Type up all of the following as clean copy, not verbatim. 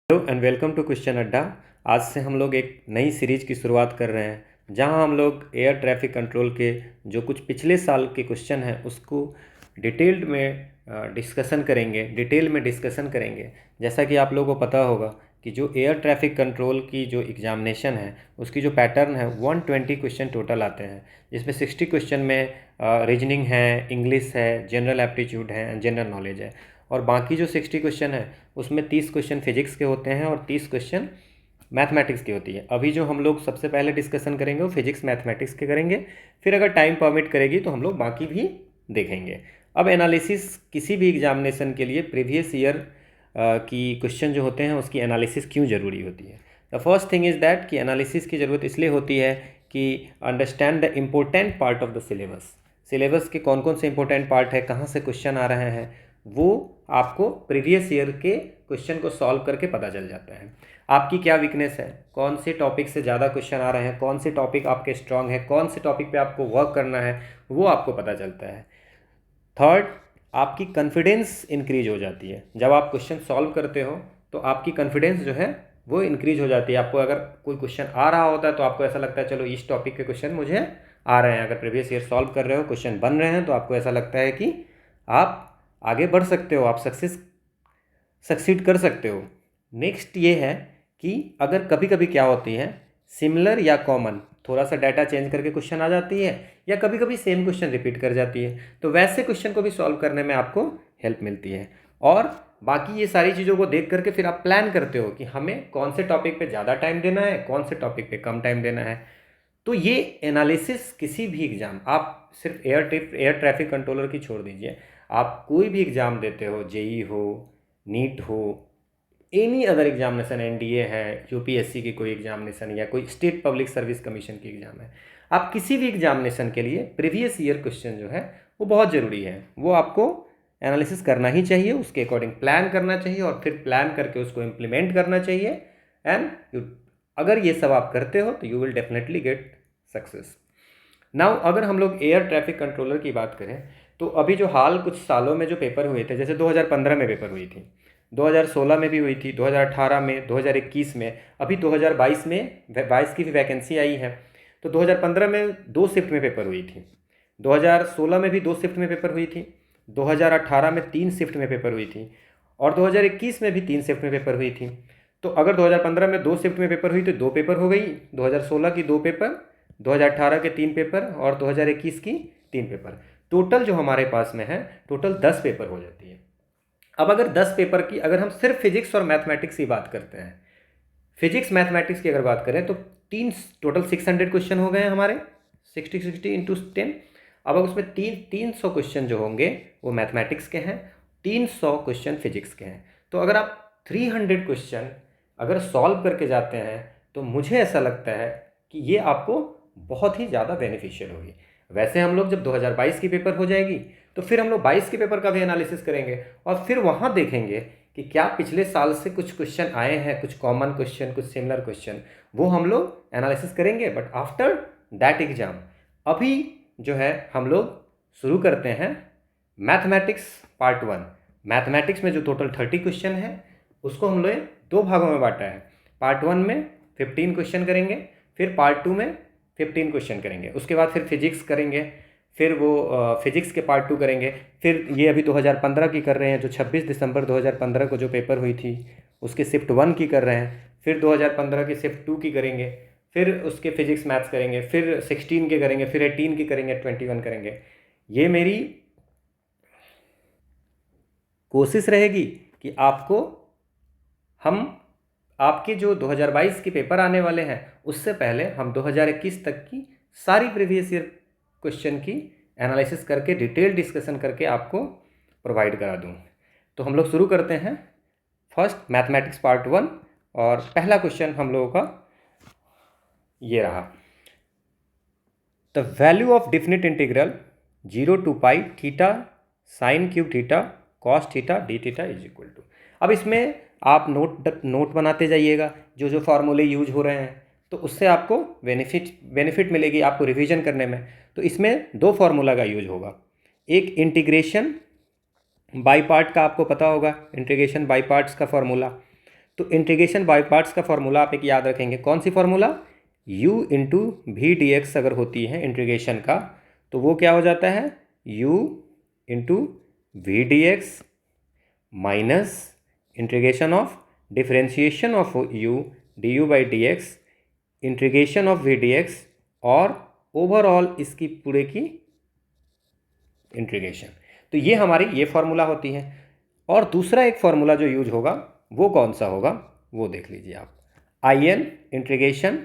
Hello and welcome to question Adda. आज से हम लोग एक नई सीरीज की शुरुआत कर रहे हैं जहां हम लोग एयर ट्रैफिक कंट्रोल के जो कुछ पिछले साल के क्वेश्चन हैं उसको डिटेल में डिस्कशन करेंगे। जैसा कि आप लोगों को पता होगा कि जो एयर ट्रैफिक कंट्रोल की जो एग्जामिनेशन है उसकी जो पैटर्न है 120 क्वेश्चन टोटल आते हैं, जिसमें 60 क्वेश्चन में रीजनिंग है, इंग्लिश है, जनरल एप्टीट्यूड है, जनरल नॉलेज है, और बाकी जो 60 क्वेश्चन है उसमें 30 क्वेश्चन फिजिक्स के होते हैं और 30 क्वेश्चन मैथमेटिक्स की होती है। अभी जो हम लोग सबसे पहले डिस्कशन करेंगे वो फिजिक्स मैथमेटिक्स के करेंगे, फिर अगर टाइम परमिट करेगी तो हम लोग बाकी भी देखेंगे। अब एनालिसिस किसी भी एग्जामिनेशन के लिए प्रीवियस ईयर की क्वेश्चन जो होते हैं उसकी एनालिसिस क्यों ज़रूरी होती है। The first thing is that कि एनालिसिस की ज़रूरत इसलिए होती है कि understand the important part of the syllabus के कौन कौन से इंपॉर्टेंट पार्ट है, कहाँ से क्वेश्चन आ रहे हैं, वो आपको प्रीवियस ईयर के क्वेश्चन को सॉल्व करके पता चल जाता है। आपकी क्या वीकनेस है, कौन से टॉपिक से ज़्यादा क्वेश्चन आ रहे हैं, कौन से टॉपिक आपके स्ट्रांग है, कौन से टॉपिक पे आपको वर्क करना है, वो आपको पता चलता है। थर्ड, आपकी कॉन्फिडेंस इंक्रीज हो जाती है। जब आप क्वेश्चन सॉल्व करते हो तो आपकी कॉन्फिडेंस जो है वो इंक्रीज हो जाती है। आपको अगर कोई क्वेश्चन आ रहा होता है तो आपको ऐसा लगता है चलो इस टॉपिक के क्वेश्चन मुझे आ रहे हैं। अगर प्रीवियस ईयर सॉल्व कर रहे हो, क्वेश्चन बन रहे हैं, तो आपको ऐसा लगता है कि आप आगे बढ़ सकते हो, आप सक्सीड कर सकते हो। नेक्स्ट ये है कि अगर कभी कभी क्या होती है, सिमिलर या कॉमन थोड़ा सा डाटा चेंज करके क्वेश्चन आ जाती है, या कभी कभी सेम क्वेश्चन रिपीट कर जाती है, तो वैसे क्वेश्चन को भी सॉल्व करने में आपको हेल्प मिलती है। और बाकी ये सारी चीज़ों को देख करके फिर आप प्लान करते हो कि हमें कौन से टॉपिक पे ज़्यादा टाइम देना है, कौन से टॉपिक पे कम टाइम देना है। तो ये एनालिसिस किसी भी एग्ज़ाम, आप सिर्फ एयर ट्रैफिक कंट्रोलर की छोड़ दीजिए, आप कोई भी एग्ज़ाम देते हो, जेई हो, नीट हो, एनी अदर एग्जामिनेशन, एनडीए है, यूपीएससी की कोई एग्जामिनेशन या कोई स्टेट पब्लिक सर्विस कमीशन की एग्ज़ाम है, आप किसी भी एग्जामिनेशन के लिए प्रीवियस ईयर क्वेश्चन जो है वो बहुत ज़रूरी है। वो आपको एनालिसिस करना ही चाहिए, उसके अकॉर्डिंग प्लान करना चाहिए और फिर प्लान करके उसको इम्प्लीमेंट करना चाहिए। एंड अगर ये सब आप करते हो तो you will definitely get success. Now अगर हम लोग एयर ट्रैफिक कंट्रोलर की बात करें तो अभी जो हाल कुछ सालों में जो पेपर हुए थे, जैसे 2015 में पेपर हुई थी, 2016 में भी हुई थी, 2018 में, 2021 में, अभी 2022 में 22 की भी वैकेंसी आई है। तो 2015 में 2 शिफ्ट में पेपर हुई थी, 2016 में भी 2 शिफ्ट में पेपर हुई थी, 2018 में 3 शिफ्ट में पेपर हुई थी, और 2021 में भी 3 शिफ्ट में पेपर हुई थी। तो अगर 2015 में 2 शिफ्ट में पेपर हुई तो 2 पेपर हो गई, 2016 की 2 पेपर, 2018 के 3 पेपर और 2021 की 3 पेपर। टोटल जो हमारे पास में है टोटल 10 पेपर हो जाती है। अब अगर 10 पेपर की, अगर हम सिर्फ फिजिक्स और मैथमेटिक्स की बात करते हैं, फिजिक्स मैथमेटिक्स की अगर बात करें तो टोटल 600 क्वेश्चन हो गए हैं हमारे, 60 इंटू 10। अब उसमें 300 क्वेश्चन जो होंगे वो मैथमेटिक्स के हैं, 300 क्वेश्चन फिजिक्स के हैं। तो अगर आप 300 क्वेश्चन अगर सॉल्व करके जाते हैं तो मुझे ऐसा लगता है कि ये आपको बहुत ही ज़्यादा बेनिफिशियल होगी। वैसे हम लोग जब 2022 की पेपर हो जाएगी तो फिर हम लोग 22 के पेपर का भी एनालिसिस करेंगे और फिर वहाँ देखेंगे कि क्या पिछले साल से कुछ क्वेश्चन आए हैं, कुछ कॉमन क्वेश्चन, कुछ सिमिलर क्वेश्चन, वो हम लोग एनालिसिस करेंगे। बट आफ्टर दैट एग्जाम अभी जो है हम लोग शुरू करते हैं मैथमेटिक्स पार्ट 1। मैथमेटिक्स में जो टोटल 30 क्वेश्चन है उसको हम लोग 2 भागों में बांटा है। पार्ट 1 में 15 क्वेश्चन करेंगे, फिर पार्ट 2 में 15 क्वेश्चन करेंगे, उसके बाद फिर फिजिक्स करेंगे, फिर वो फिजिक्स के पार्ट 2 करेंगे। फिर ये अभी 2015 की कर रहे हैं, जो 26 दिसंबर 2015 को जो पेपर हुई थी उसके शिफ्ट 1 की कर रहे हैं, फिर 2015 की शिफ्ट 2 की करेंगे, फिर उसके फिजिक्स मैथ्स करेंगे, फिर 16 के करेंगे, फिर 18 की करेंगे, 21 करेंगे। ये मेरी कोशिश रहेगी कि हम आपके जो 2022 के पेपर आने वाले हैं उससे पहले हम 2021 तक की सारी प्रीवियस ईयर क्वेश्चन की एनालिसिस करके डिटेल डिस्कशन करके आपको प्रोवाइड करा दूँ। तो हम लोग शुरू करते हैं फर्स्ट मैथमेटिक्स पार्ट 1, और पहला क्वेश्चन हम लोगों का ये रहा, the value of definite integral 0 to pi theta sine cube theta cos theta D theta is equal to. अब इसमें आप नोट बनाते जाइएगा जो जो फार्मूले यूज हो रहे हैं, तो उससे आपको बेनिफिट मिलेगी आपको रिवीजन करने में। तो इसमें 2 फार्मूला का यूज होगा, एक इंटीग्रेशन बाई पार्ट का, आपको पता होगा इंटीग्रेशन बाई पार्ट्स का फार्मूला। तो इंटीग्रेशन बाय पार्ट्स का फॉर्मूला आप एक याद रखेंगे, कौन सी फॉर्मूला, u into we D x अगर होती है इंटीग्रेशन का, तो वो क्या हो जाता है, u into we D x minus integration of differentiation of u d u by d x integration of v D x और ओवरऑल इसकी पूरे की इंटीग्रेशन। तो ये हमारी ये फार्मूला होती है। और दूसरा एक फार्मूला जो यूज होगा वो कौन सा होगा, वो देख लीजिए आप, आई एन इंटीग्रेशन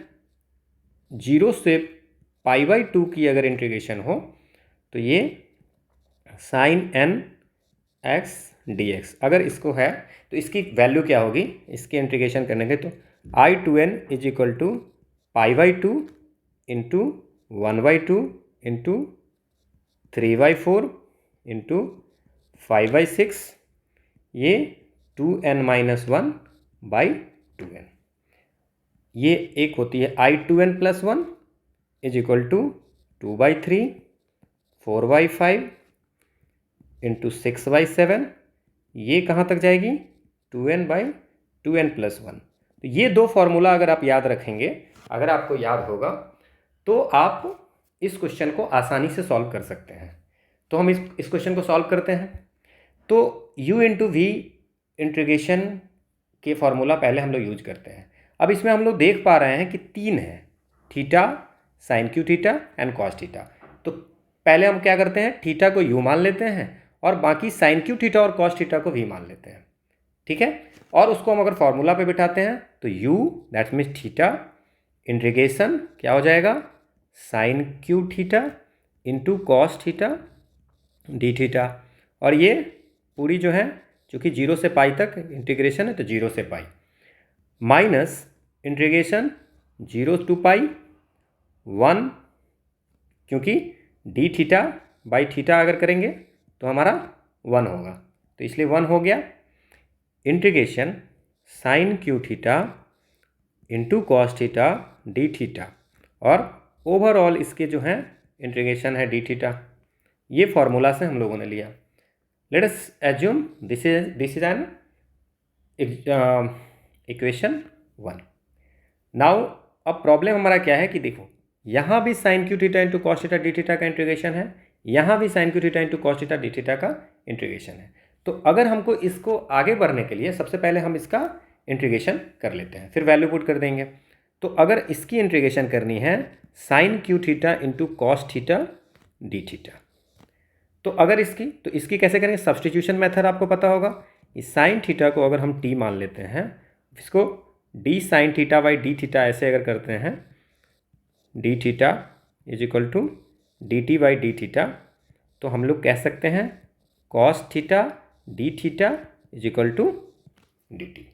0 से π/2 की अगर इंटीग्रेशन हो तो ये sine n x d x अगर इसको है तो इसकी वैल्यू क्या होगी, इसकी इंटीग्रेशन करने के तो I2n is equal to π/2 into 1/2 into 3/4 into 5/6, ये 2n-1/2n। ये एक होती है I2n + 1 is equal to 2/3 4/5 into 6/7, ये कहाँ तक जाएगी 2n/2n + 1। तो ये दो फार्मूला अगर आप याद रखेंगे, अगर आपको याद होगा तो आप इस क्वेश्चन को आसानी से सॉल्व कर सकते हैं। तो हम इस क्वेश्चन को सॉल्व करते हैं। तो u इंटू वी इंटीग्रेशन के फार्मूला पहले हम लोग यूज करते हैं। अब इसमें हम लोग देख पा रहे हैं कि 3 है, theta, sine cube theta and cos theta. तो पहले हम क्या करते हैं, थीटा को u मान लेते हैं और बाकी साइन क्यू थीटा और कॉस थीटा को v मान लेते हैं, ठीक है। और उसको हम अगर फॉर्मूला पे बिठाते हैं तो u that means theta integration क्या हो जाएगा, sine cube theta into cos theta D theta. और ये पूरी जो है चूँकि 0 से पाई तक इंटीग्रेशन है तो 0 से पाई माइनस इंटीग्रेशन 0 to पाई 1, क्योंकि डी थीटा बाई थीटा अगर करेंगे तो हमारा 1 होगा, तो इसलिए 1 हो गया। Integration sine cube theta into cos theta D theta और ओवरऑल इसके जो है इंटीग्रेशन है डी थीटा। ये फार्मूला से हम लोगों ने लिया। Let us assume this is an equation 1। Now अब प्रॉब्लम हमारा क्या है कि देखो यहाँ भी sine cube theta into cos theta D theta का इंटीग्रेशन है, यहाँ भी sine cube theta into cos theta D theta का इंटीग्रेशन है। तो अगर हमको इसको आगे बढ़ने के लिए सबसे पहले हम इसका इंटीग्रेशन कर लेते हैं, फिर वैल्यू पुट कर देंगे। तो अगर इसकी इंटीग्रेशन करनी है sine cube theta into cos theta D theta, तो अगर इसकी कैसे करेंगे, सब्सटीट्यूशन मेथड आपको पता होगा। इस साइन थीटा को अगर हम टी मान लेते हैं, इसको d sine theta by d theta ऐसे अगर करते हैं, d theta is equal to d t by d theta, तो हम लोग कह सकते हैं cos theta D theta is equal to d t.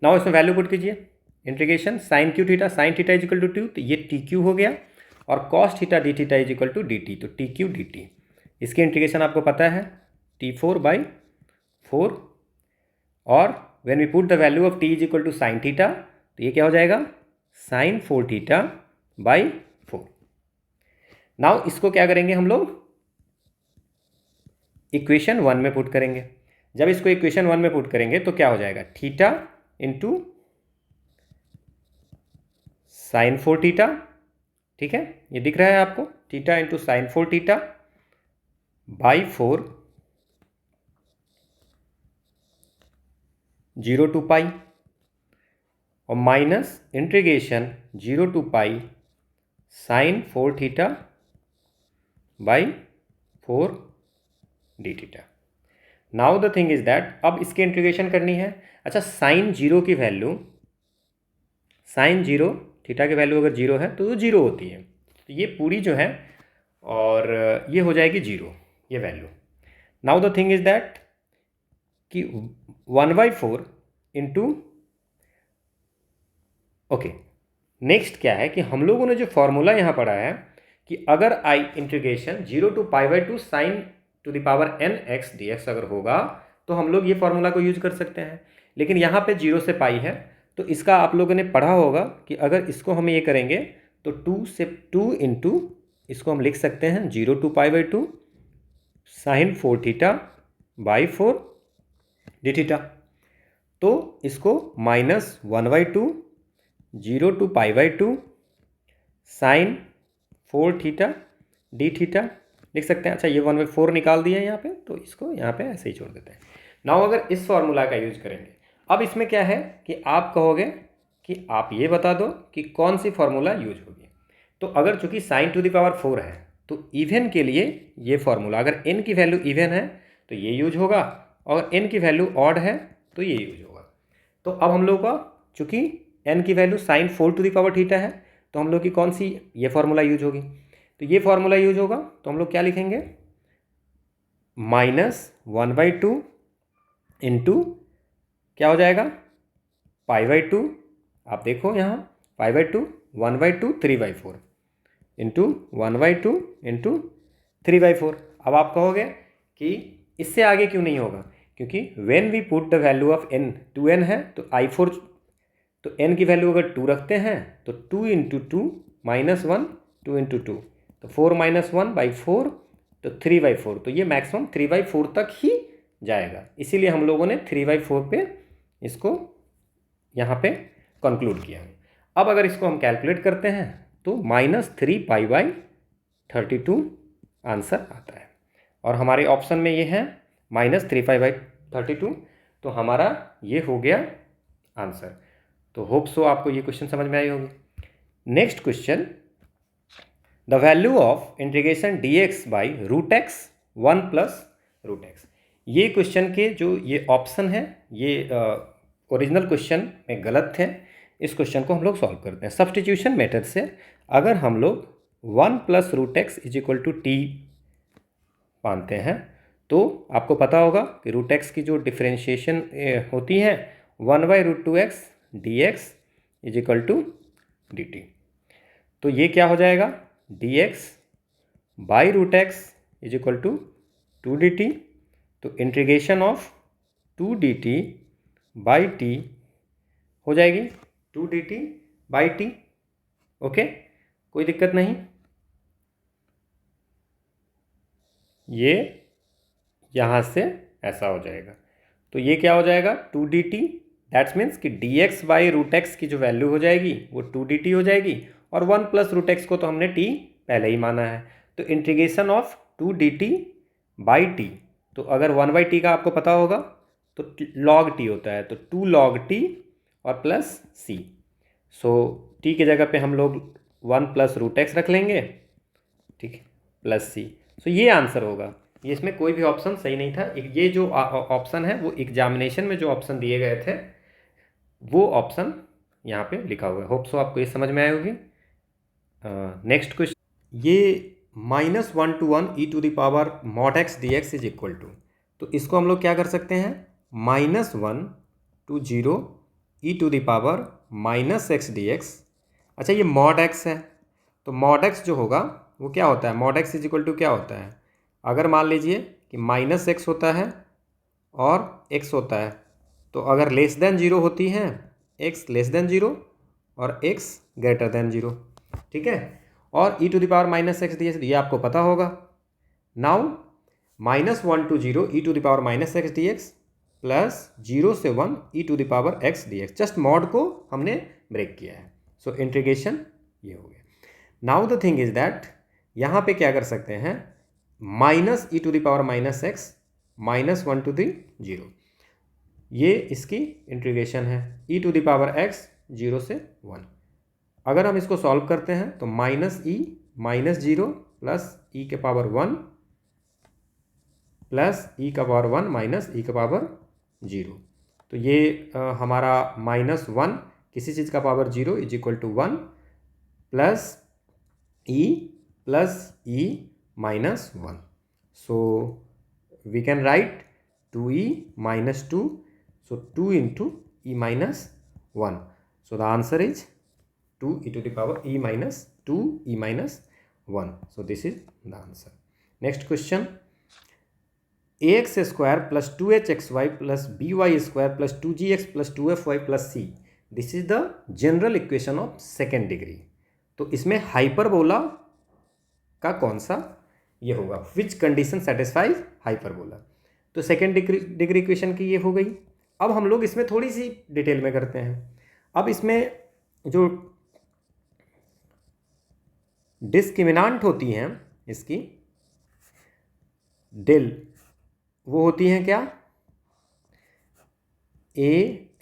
Now इसमें वैल्यू पुट कीजिए, integration sine cube theta is equal to 2, तो ये टी क्यू हो गया, और cos theta D theta is equal to d t, तो टी क्यू डी टी। इसकी integration आपको पता है T4/4, और when we put the value of t is equal to sine theta, तो ये क्या हो जाएगा साइन 4 थीटा बाई 4। नाउ इसको क्या करेंगे हम लोग इक्वेशन 1 में पुट करेंगे। जब इसको इक्वेशन 1 में पुट करेंगे तो क्या हो जाएगा, थीटा इंटू साइन 4 थीटा, ठीक है, ये दिख रहा है आपको, theta into sine 4 theta by 4 0 to पाई, और minus integration 0 to pi sine 4 theta by 4 D theta. Now the thing is that अब इसकी इंटीग्रेशन करनी है। अच्छा, साइन 0 की वैल्यू, साइन 0 थीटा की वैल्यू अगर 0 है तो वो 0 होती है, तो ये पूरी जो है और ये हो जाएगी 0 ये value. Now the thing is that कि 1/4 इंटू, ओके, नेक्स्ट क्या है कि हम लोगों ने जो फॉर्मूला यहाँ पढ़ा है कि अगर I integration 0 to π/2 sine to the power n x dx अगर होगा तो हम लोग ये फॉर्मूला को यूज कर सकते हैं। लेकिन यहाँ पे 0 से पाई है, तो इसका आप लोगों ने पढ़ा होगा कि अगर इसको हम ये करेंगे तो 2 इंटू इसको हम लिख सकते हैं 0 to π/2 sine 4 theta by 4 D theta. तो इसको -1/2 0 to π/2 sine 4 theta D theta लिख सकते हैं। अच्छा, ये 1/4 निकाल दिया है यहाँ पे, तो इसको यहाँ पे ऐसे ही छोड़ देते हैं। नाउ अगर इस फॉर्मूला का यूज करेंगे, अब इसमें क्या है कि आप कहोगे कि आप ये बता दो कि कौन सी फॉर्मूला यूज होगी। तो अगर चूंकि sin टू द पावर 4 है तो इवन के लिए ये फॉर्मूला, अगर n की वैल्यू इवन है तो ये यूज होगा, और n की वैल्यू ऑड है तो ये यूज होगा। तो अब हम लोग का चूंकि n की value sin 4 to the power theta है, तो हम लोग की कौन सी ये फॉर्मूला यूज होगी। तो ये फॉर्मूला यूज होगा, तो हम लोग क्या लिखेंगे, -1/2 इंटू क्या हो जाएगा π/2। आप देखो यहाँ π/2 1/2 3/4 इंटू 1/2 इंटू 3/4। अब आप कहोगे कि इससे आगे क्यों नहीं होगा, क्योंकि when we put the value of n 2n है तो i4, तो n की वैल्यू अगर 2 रखते हैं तो 2 इंटू 2 -1 2 इंटू 2 तो 4 - 1/4 तो 3/4। तो ये मैक्सिमम 3/4 तक ही जाएगा, इसीलिए हम लोगों ने 3/4 पे इसको यहाँ पे कंक्लूड किया है। अब अगर इसको हम कैलकुलेट करते हैं तो -3π/32 आंसर आता है, और हमारे ऑप्शन में ये है -3π/32, तो हमारा ये हो गया आंसर। तो होप सो आपको ये क्वेश्चन समझ में आई होगी। Next question, the value of integration dx by √x 1 + √x। ये क्वेश्चन के जो ये ऑप्शन है ये ओरिजिनल क्वेश्चन में गलत थे। इस क्वेश्चन को हम लोग सॉल्व करते हैं सब्स्टिट्यूशन मेथड से। अगर हम लोग 1 + √x = t मानते हैं तो आपको पता होगा कि √x की जो डिफ्रेंशिएशन होती है 1/√2x dx = dt। तो ये क्या हो जाएगा, dx बाई √x = 2 dt। तो integration of 2 dt by t हो जाएगी 2 dt बाई t। ओके, कोई दिक्कत नहीं। ये यहाँ से ऐसा हो जाएगा, तो ये क्या हो जाएगा 2 dt। दैट्स मीन्स कि dx बाई √x की जो वैल्यू हो जाएगी वो 2 dt हो जाएगी, और 1 + √x को तो हमने t पहले ही माना है। तो integration of 2 dt by t, तो अगर 1/t का आपको पता होगा तो log t होता है, तो 2 log t और प्लस c। सो t की जगह पे हम लोग 1 + √x रख लेंगे, ठीक है, प्लस c। सो ये आंसर होगा। ये इसमें कोई भी ऑप्शन सही नहीं था। ये जो ऑप्शन है वो एग्जामिनेशन में जो ऑप्शन दिए गए थे वो ऑप्शन यहाँ पे लिखा हुआ है। होप सो आपको ये समझ में आए होगी। नेक्स्ट क्वेश्चन, ये -1 to 1 e⁻ mod x dx = तो इसको हम लोग क्या कर सकते हैं, -1 to 0 e⁻ -x dx। अच्छा, ये mod x है, तो mod x जो होगा वो क्या होता है, mod x = क्या होता है, अगर मान लीजिए कि -x होता है और x होता है, तो अगर <0 होती हैं x <0 और x > 0, ठीक है। और e⁻−x dx ये आपको पता होगा। Now -1 to 0 e⁻−x dx plus 0 से 1 e⁻x dx। जस्ट मॉड को हमने ब्रेक किया है, सो इंटीग्रेशन ये हो गया। Now the thing is that यहाँ पे क्या कर सकते हैं, -e⁻−x -1 to 0, ये इसकी इंटीग्रेशन है e⁻x 0 से 1। अगर हम इसको सॉल्व करते हैं तो -e -0 plus e⁻1 plus e⁻1 -e⁻0। तो ये हमारा -1 किसी चीज़ का power 0 = 1 plus e plus e -1। So we can write 2e - 2, so 2 into e - 1। So the answer is 2e - 2e - 1। So this is the answer. Next question, ax² plus 2hxy plus by² plus 2gx plus 2fy plus c, this is the general equation of second degree। तो इसमें hyperbola का कौन सा ये होगा, which condition satisfies hyperbola. तो second degree equation की ये हो गई। अब हम लोग इसमें थोड़ी सी डिटेल में करते हैं। अब इसमें जो डिस्क्रिमिनांट होती हैं इसकी डेल, वो होती हैं क्या, ए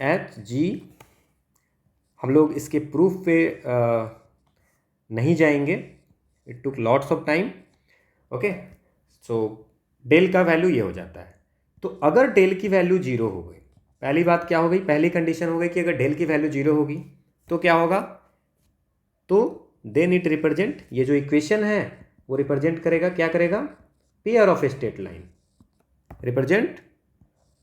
एच जी। हम लोग इसके प्रूफ पे नहीं जाएंगे, it took lots of time. Okay, so del का वैल्यू ये हो जाता है। तो अगर डेल की वैल्यू जीरो हो गई, पहली बात क्या हो गई, पहली कंडीशन हो गई कि अगर डेल की वैल्यू जीरो होगी तो क्या होगा, तो देन इट रिप्रेजेंट, ये जो इक्वेशन है वो रिप्रेजेंट करेगा, क्या करेगा, pair of straight line, represent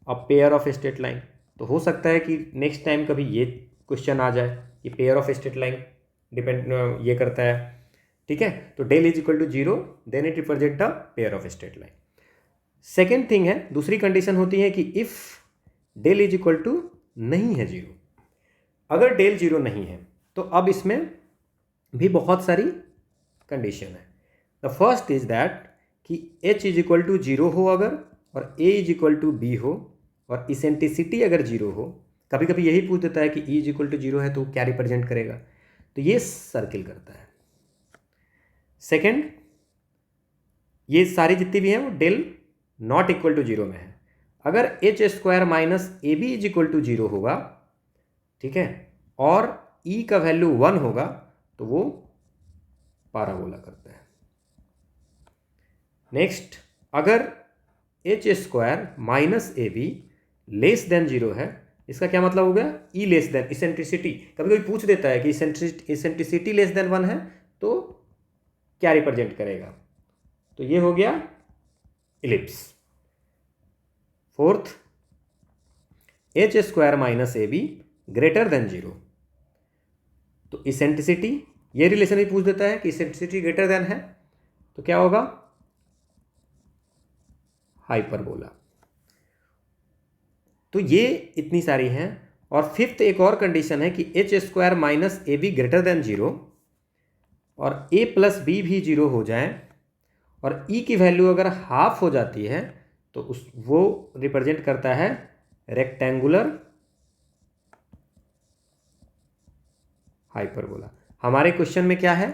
a pair of straight line. तो हो सकता है कि नेक्स्ट टाइम कभी ये क्वेश्चन आ जाए कि pair of straight line depend ये करता है, ठीक है। तो del is equal to zero, then it represent a pair of straight line. Second thing है, दूसरी कंडीशन होती है कि if del is equal to नहीं है जीरो। अगर डेल जीरो नहीं है तो अब इसमें भी बहुत सारी कंडीशन है। द फर्स्ट इज दैट कि h is equal to zero हो अगर, और a is equal to b हो, और इसेंट्रिसिटी अगर जीरो हो। कभी कभी यही पूछ देता है कि e is equal to zero है तो क्या रिप्रेजेंट करेगा, तो ये सर्किल करता है। सेकेंड, ये सारी जितनी भी हैं वो del not equal to zero में है। अगर h square minus a B is equal to zero होगा, ठीक है, और e का वैल्यू 1 होगा तो वो पाराबोला करता है। नेक्स्ट, अगर h square minus a be less than zero है, इसका क्या मतलब हो गया, ई लेस देन इसेंट्रिसिटी। कभी कभी पूछ देता है कि इसेंट्रिसिटी लेस देन 1 है तो क्या रिप्रेजेंट करेगा, तो ये हो गया ellipse. Fourth, H square minus a be greater than zero, तो इसेंट्रिसिटी, ये रिलेशन भी पूछ देता है कि इसेंट्रिसिटी ग्रेटर देन है तो क्या होगा, हाइपरबोला। तो ये इतनी सारी हैं। और फिफ्थ एक और कंडीशन है कि h square minus a be greater than zero, और ए प्लस बी भी जीरो हो जाए, और ई की वैल्यू अगर हाफ हो जाती है तो वो रिप्रेजेंट करता है रेक्टेंगुलर हाइपरबोला। हमारे क्वेश्चन में क्या है,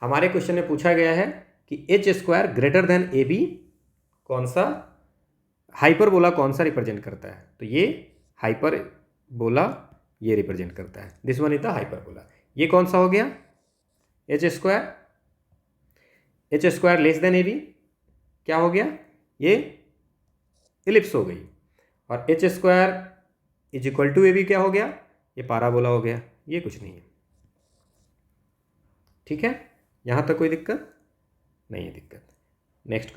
हमारे क्वेश्चन में पूछा गया है कि h square greater than a b कौन सा हाइपरबोला कौन सा रिप्रेजेंट करता है, तो ये हाइपरबोला ये रिप्रेजेंट करता है। This one is the hyperbola. ये कौन सा हो गया, h square less than a b क्या हो गया, ये इलिप्स हो गई, और h square is equal to a b क्या हो गया, ये पाराबोला हो गया। ये कुछ नहीं है, ठीक है, यहां तक कोई दिक्कत नहीं है दिक्कत। नेक्स्ट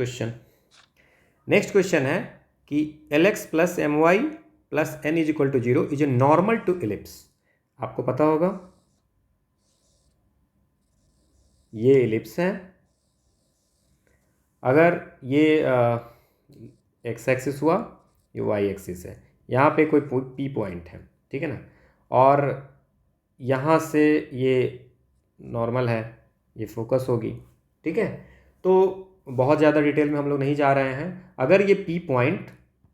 क्वेश्चन है कि l x plus m y plus n is equal to zero is a normal to ellipse. आपको पता होगा ये इलिप्स है, अगर ये एक्स एक्सिस हुआ, ये वाई एक्सिस है, यहाँ पे कोई पी पॉइंट है, ठीक है ना, और यहाँ से ये नॉर्मल है, ये फोकस होगी, ठीक है। तो बहुत ज़्यादा डिटेल में हम लोग नहीं जा रहे हैं। अगर ये पी पॉइंट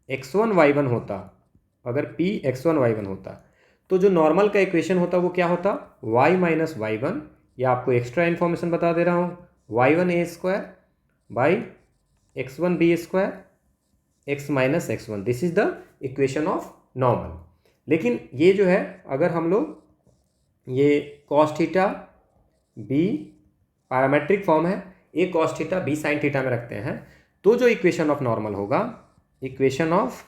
x1 y1 होता, अगर p x1 y1 होता तो जो नॉर्मल का इक्वेशन होता वो क्या होता, y माइनस वाई वन, या आपको एक्स्ट्रा इन्फॉर्मेशन बता दे रहा हूँ, y1 a square by x1 b square x minus x1, this is the equation of normal. लेकिन ये जो है, अगर हम लोग ये cos theta b parametric form है, a cos theta b sine theta में रखते हैं, तो जो इक्वेशन ऑफ नॉर्मल होगा, इक्वेशन ऑफ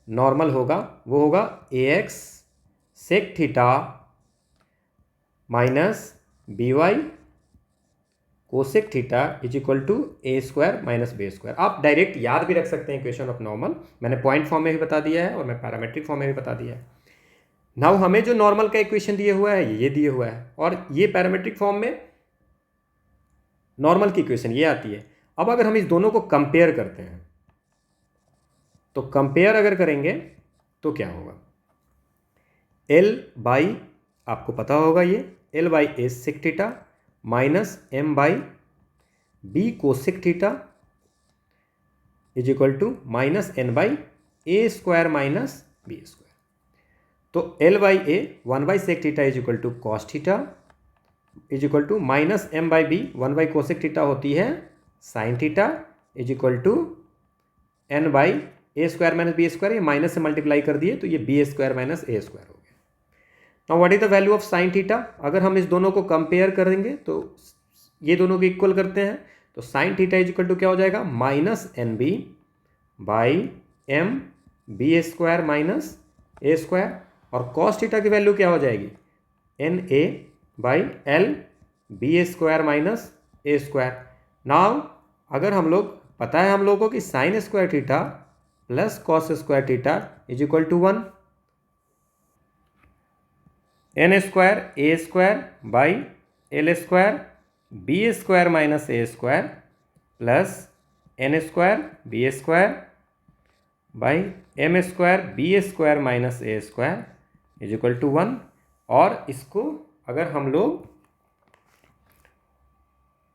नॉर्मल होगा वो होगा ax sec theta minus b y cosec theta is equal to A square minus B square. आप डायरेक्ट याद भी रख सकते हैं इक्वेशन ऑफ नॉर्मल, मैंने पॉइंट फॉर्म में भी बता दिया है और मैं पैरामेट्रिक फॉर्म में भी बता दिया है। नाउ हमें जो नॉर्मल का इक्वेशन दिया हुआ है ये दिया हुआ है, और ये पैरामेट्रिक फॉर्म में नॉर्मल की इक्वेशन ये आती है। अब अगर हम इस दोनों को कंपेयर करते हैं, तो कंपेयर अगर करेंगे तो क्या होगा, L बाई, आपको पता होगा ये L by A sec theta minus M by B cosec theta is equal to minus N by A square minus B square. तो L by A 1/sec theta is equal to cos theta is equal to minus M by B 1/cosec theta होती है sine theta is equal to N by A square minus B square, ये minus से multiply कर दिए तो ये B square minus a square हो गया। Now what is the value of sine theta? अगर हम इस दोनों को कंपेयर करेंगे तो ये दोनों को इक्वल करते हैं, तो sine theta is equal to क्या हो जाएगा minus n b by m b square minus a square, और कॉस थीटा की वैल्यू क्या हो जाएगी n a by l b square minus a square. Now अगर हम लोग पता है हम लोगों को कि sine square theta plus cos square theta is equal to 1, n square A square by L square b square minus a square plus n square b square by M square b square minus a square is equal to 1। और इसको अगर हम लोग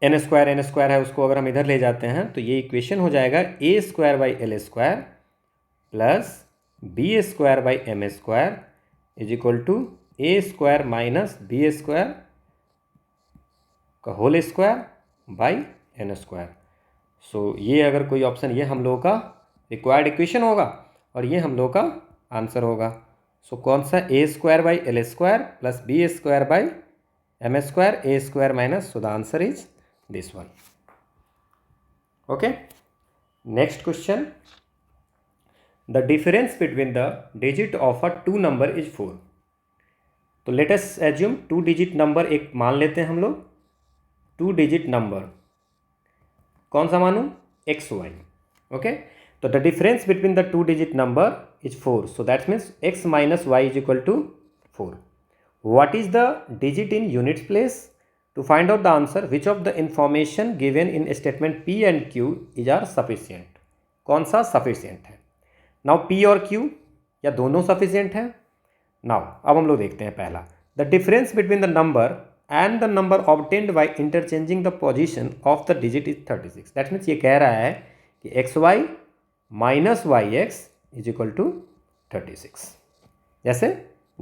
N square है उसको अगर हम इधर ले जाते हैं तो ये इक्वेशन हो जाएगा A square by L square plus B square by M square is equal to A square minus B square का whole square by N square. So ये अगर कोई ऑप्शन, ये हम लोगों का रिक्वायर्ड इक्वेशन होगा और ये हम लोगों का आंसर होगा। सो कौन सा A square by L square plus B square by M square A square minus, so the answer is this one. Okay, next question. The difference between the digit of a two number is 4. तो let us assume 2 digit number एक मान लेते हैं हम लोग, 2 digit number कौन सा मानूं xy. Okay, तो the difference between the 2 digit number is 4, so that means x minus y is equal to 4. What is the digit in units place? To find out the answer, which of the information given in statement P and Q is are sufficient? कौन सा sufficient है? Now P और Q या दोनों sufficient है? Now अब हम लोग देखते हैं पहला, the difference between the number and the number obtained by interchanging the position of the digit is 36. That means ये कह रहा है कि xy minus yx is equal to 36. जैसे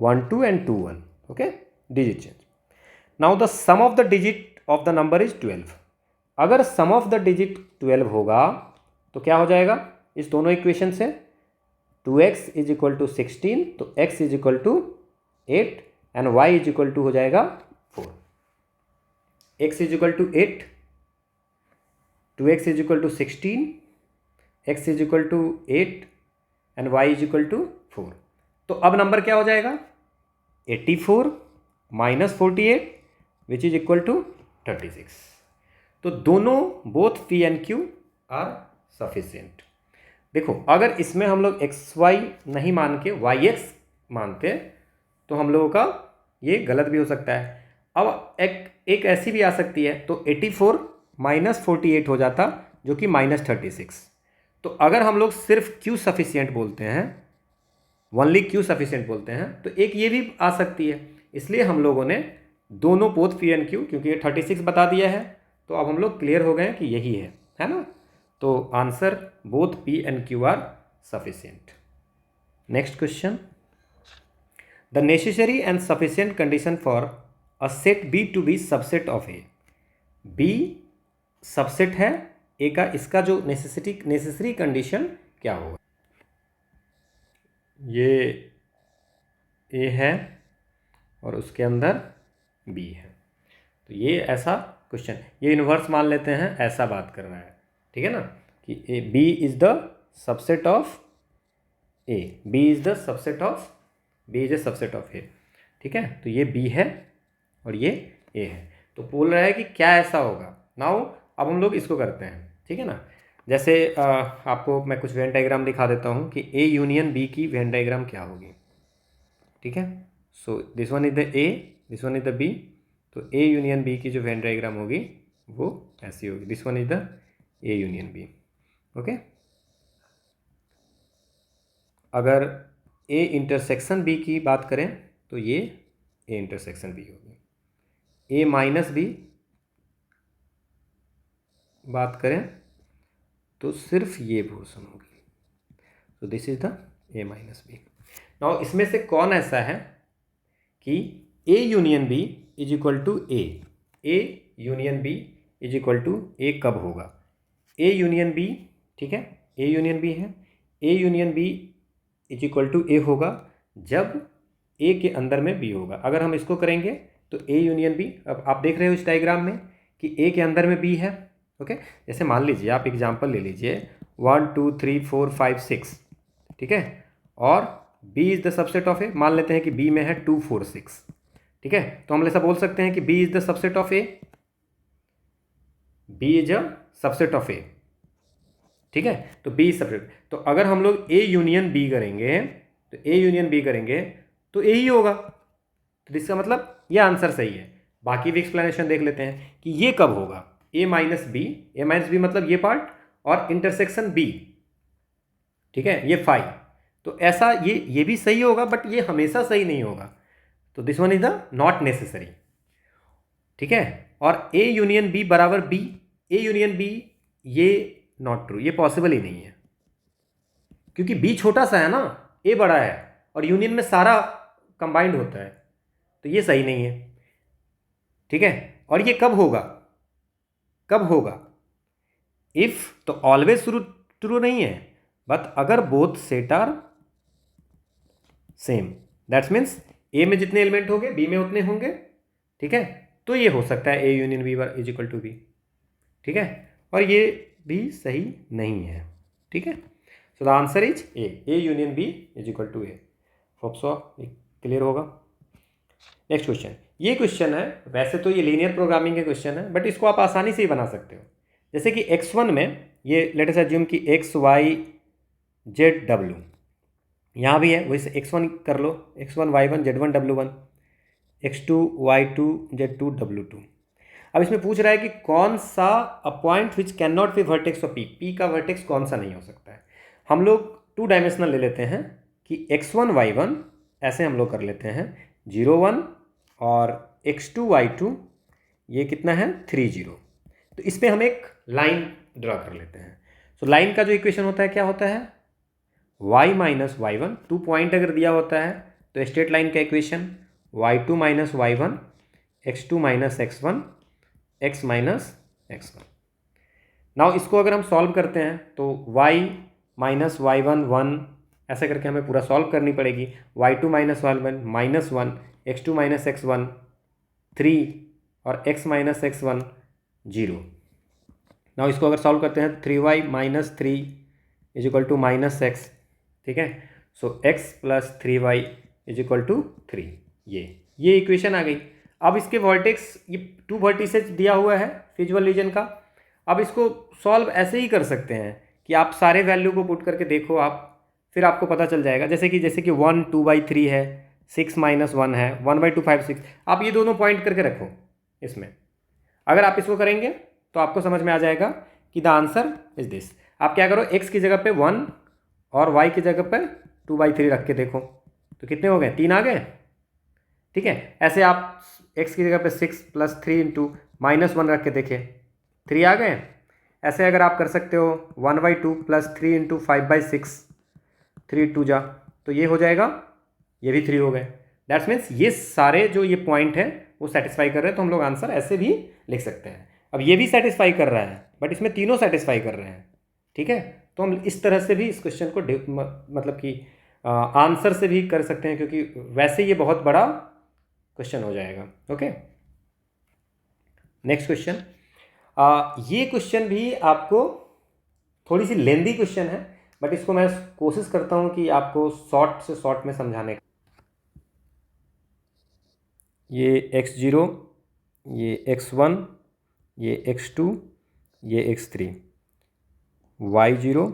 1 2 and 2 1. Okay, digit change. Now the sum of the digit of the number is 12. अगर सम of the digit 12 होगा तो क्या हो जाएगा इस दोनों इक्वेशन से, 2x इज इक्वल टू 16, तो x is equal to 8 and y is equal to हो जाएगा 4. x is equal to 8, 2x is equal to 16, x is equal to 8 and y is equal to 4. तो अब number क्या हो जाएगा 84 minus 48 which is equal to 36. तो दोनों both P and Q are sufficient. देखो अगर इसमें हम लोग एक्स वाई नहीं मान के वाई एक्स मानते तो हम लोगों का ये गलत भी हो सकता है. अब एक ऐसी भी आ सकती है, तो 84 माइनस 48 हो जाता जो कि माइनस 36. तो अगर हम लोग सिर्फ क्यू सफिशिएंट बोलते हैं, ओनली क्यू सफिशिएंट बोलते हैं, तो एक ये भी आ सकती है. इसलिए हम लोगों ने दोनों बोथ पी एंड क्यू, क्योंकि ये 36 बता दिया है तो अब हम लोग क्लियर हो गए कि यही है ना. तो answer both P and Q are sufficient. Next question, the necessary and sufficient condition for a set B to be subset of A. B subset है ए का, इसका जो नेसेसरी कंडीशन क्या होगा. ये ए है और उसके अंदर बी है, तो ये ऐसा क्वेश्चन, ये इन्वर्स मान लेते हैं, ऐसा बात कर रहा है. ठीक है ना, कि A B is the subset of A, B is the subset of, B is a subset of A. ठीक है, तो ये बी है और ये ए है. तो बोल रहा है कि क्या ऐसा होगा. नाउ अब हम लोग इसको करते हैं. ठीक है ना, जैसे आपको मैं कुछ वेन डायग्राम दिखा देता हूँ कि ए यूनियन बी की वेन डायग्राम क्या होगी. ठीक है, so this one is the A, this one is the B. तो ए यूनियन बी की जो वेन डायग्राम होगी वो ऐसी होगी. This one is the A union B. Okay, अगर ए इंटरसेक्शन बी की बात करें तो ये ए इंटरसेक्शन बी होगी. ए माइनस बी बात करें तो सिर्फ ये पोर्शन होगी. So this is the A minus B. Now इसमें से कौन ऐसा है कि A union B is equal to A union B is equal to A कब होगा? ए यूनियन बी, ठीक है, ए यूनियन बी है, A union B is equal to A होगा जब ए के अंदर में बी होगा। अगर हम इसको करेंगे तो ए यूनियन बी, अब आप देख रहे हो इस डायग्राम में कि ए के अंदर में बी है। ओके, जैसे मान लीजिए आप एग्जांपल ले लीजिए 1 2 3 4 5 6, ठीक है, और B is the subset of A, मान लेते हैं कि बी में है 2 4 6, ठीक है, तो हम ऐसा बोल सकते हैं कि B is the subset of A, B is a subset of A, ठीक है, तो बी सबसेट। तो अगर हम लोग ए यूनियन बी करेंगे तो ए यूनियन बी करेंगे तो ए ही होगा, तो इसका मतलब ये आंसर सही है। बाकी भी एक्सप्लेनेशन देख लेते हैं कि ये कब होगा, ए माइनस बी मतलब ये पार्ट और इंटरसेक्शन बी, ठीक है, ये फाई, तो ऐसा ये भी सही होगा, बट ये हमेशा सही नहीं होगा, तो this one is the not necessary, ठीक है। और ए यूनियन बी बराबर बी, ए यूनियन बी, ये नॉट ट्रू, ये पॉसिबल ही नहीं है, क्योंकि बी छोटा सा है ना, ए बड़ा है, और यूनियन में सारा कंबाइंड होता है, तो ये सही नहीं है, ठीक है। और ये कब होगा, कब होगा? इफ तो ऑलवेज ट्रू नहीं है, बट अगर both set are same, that's means A में जितने एलिमेंट होंगे बी में उतने होंगे, ठीक है, तो ये हो सकता है A union B is equal to B, ठीक है, और ये भी सही नहीं है, ठीक है। So the answer is A union B is equal to A. Hope so clear होगा। नेक्स्ट क्वेश्चन, ये क्वेश्चन है, वैसे तो ये लीनियर प्रोग्रामिंग के क्वेश्चन है, बट इसको आप आसानी से ही बना सकते हो। जैसे कि x1 में ये लेट अस अज्यूम कि x y z w, यहाँ भी है, वैसे x1 कर लो, x1 y1 z1 w1, x2 y2 z2 w2। अब इसमें पूछ रहा है कि कौन सा a point which can not be vertex of p का वर्टेक्स कौन सा नहीं हो सकता है। हम लोग 2 डायमेंशनल ले लेते हैं कि x1 y1 ऐसे हम लोग कर लेते हैं 0 1, और x2 y2 ये कितना है 3 0, तो इस पर हम एक लाइन ड्रा कर लेते हैं। सो लाइन का जो इक्वेशन होता है क्या होता है, y माइनस y1, 2 पॉइंट अगर दिया होता है तो स्ट्रेट लाइन का equation y2 minus y1 x2 minus x1 x minus x1। Now इसको अगर हम सॉल्व करते हैं तो y माइनस y1 1, ऐसा करके हमें पूरा सॉल्व करनी पड़ेगी, y2 minus y1 minus 1, x2 minus x1 3, और x माइनस x1 0। नाउ इसको अगर सॉल्व करते हैं 3y minus 3 is equal to minus x, ठीक है, so x plus 3y is equal to 3, ये इक्वेशन आ गई। अब इसके वर्टेक्स, ये 2 वर्टिसेस दिया हुआ है फिजिबल रीजन का। अब इसको सॉल्व ऐसे ही कर सकते हैं कि आप सारे वैल्यू को पुट करके देखो आप, फिर आपको पता चल जाएगा। जैसे कि 1 2/3 है, 6 माइनस 1 है, 1/2 5 6, आप ये दोनों पॉइंट करके रखो इसमें। अगर आप इसको करेंगे तो आपको समझ में आ जाएगा कि द आंसर इज दिस। आप क्या करो, x की जगह पे 1 और y की जगह पर 2/3 रख के देखो, तो कितने हो गए, 3 आ गए, ठीक है। ऐसे आप x की जगह पे 6 प्लस 3 इंटू माइनस 1 रख के देखें, 3 आ गए। ऐसे अगर आप कर सकते हो 1/2 प्लस 3 इंटू 5/6, 3 2 जा, तो ये हो जाएगा, ये भी 3 हो गए। दैट्स मीन्स ये सारे जो ये पॉइंट है वो सेटिस्फाई कर रहे हैं, तो हम लोग आंसर ऐसे भी लिख सकते हैं। अब ये भी सेटिस्फाई कर रहा है, बट इसमें तीनों सेटिस्फाई कर रहे हैं, ठीक है, तो हम इस तरह से भी इस क्वेश्चन को मतलब कि आंसर से भी कर सकते हैं, क्योंकि वैसे ये बहुत बड़ा क्वेश्चन हो जाएगा। ओके, नेक्स्ट क्वेश्चन, ये क्वेश्चन भी आपको थोड़ी सी लेंदी क्वेश्चन है, बट इसको मैं कोशिश करता हूँ कि आपको शॉर्ट से शॉर्ट में समझाने का। ये x0, ये x1, ये x2, ये x3, y0,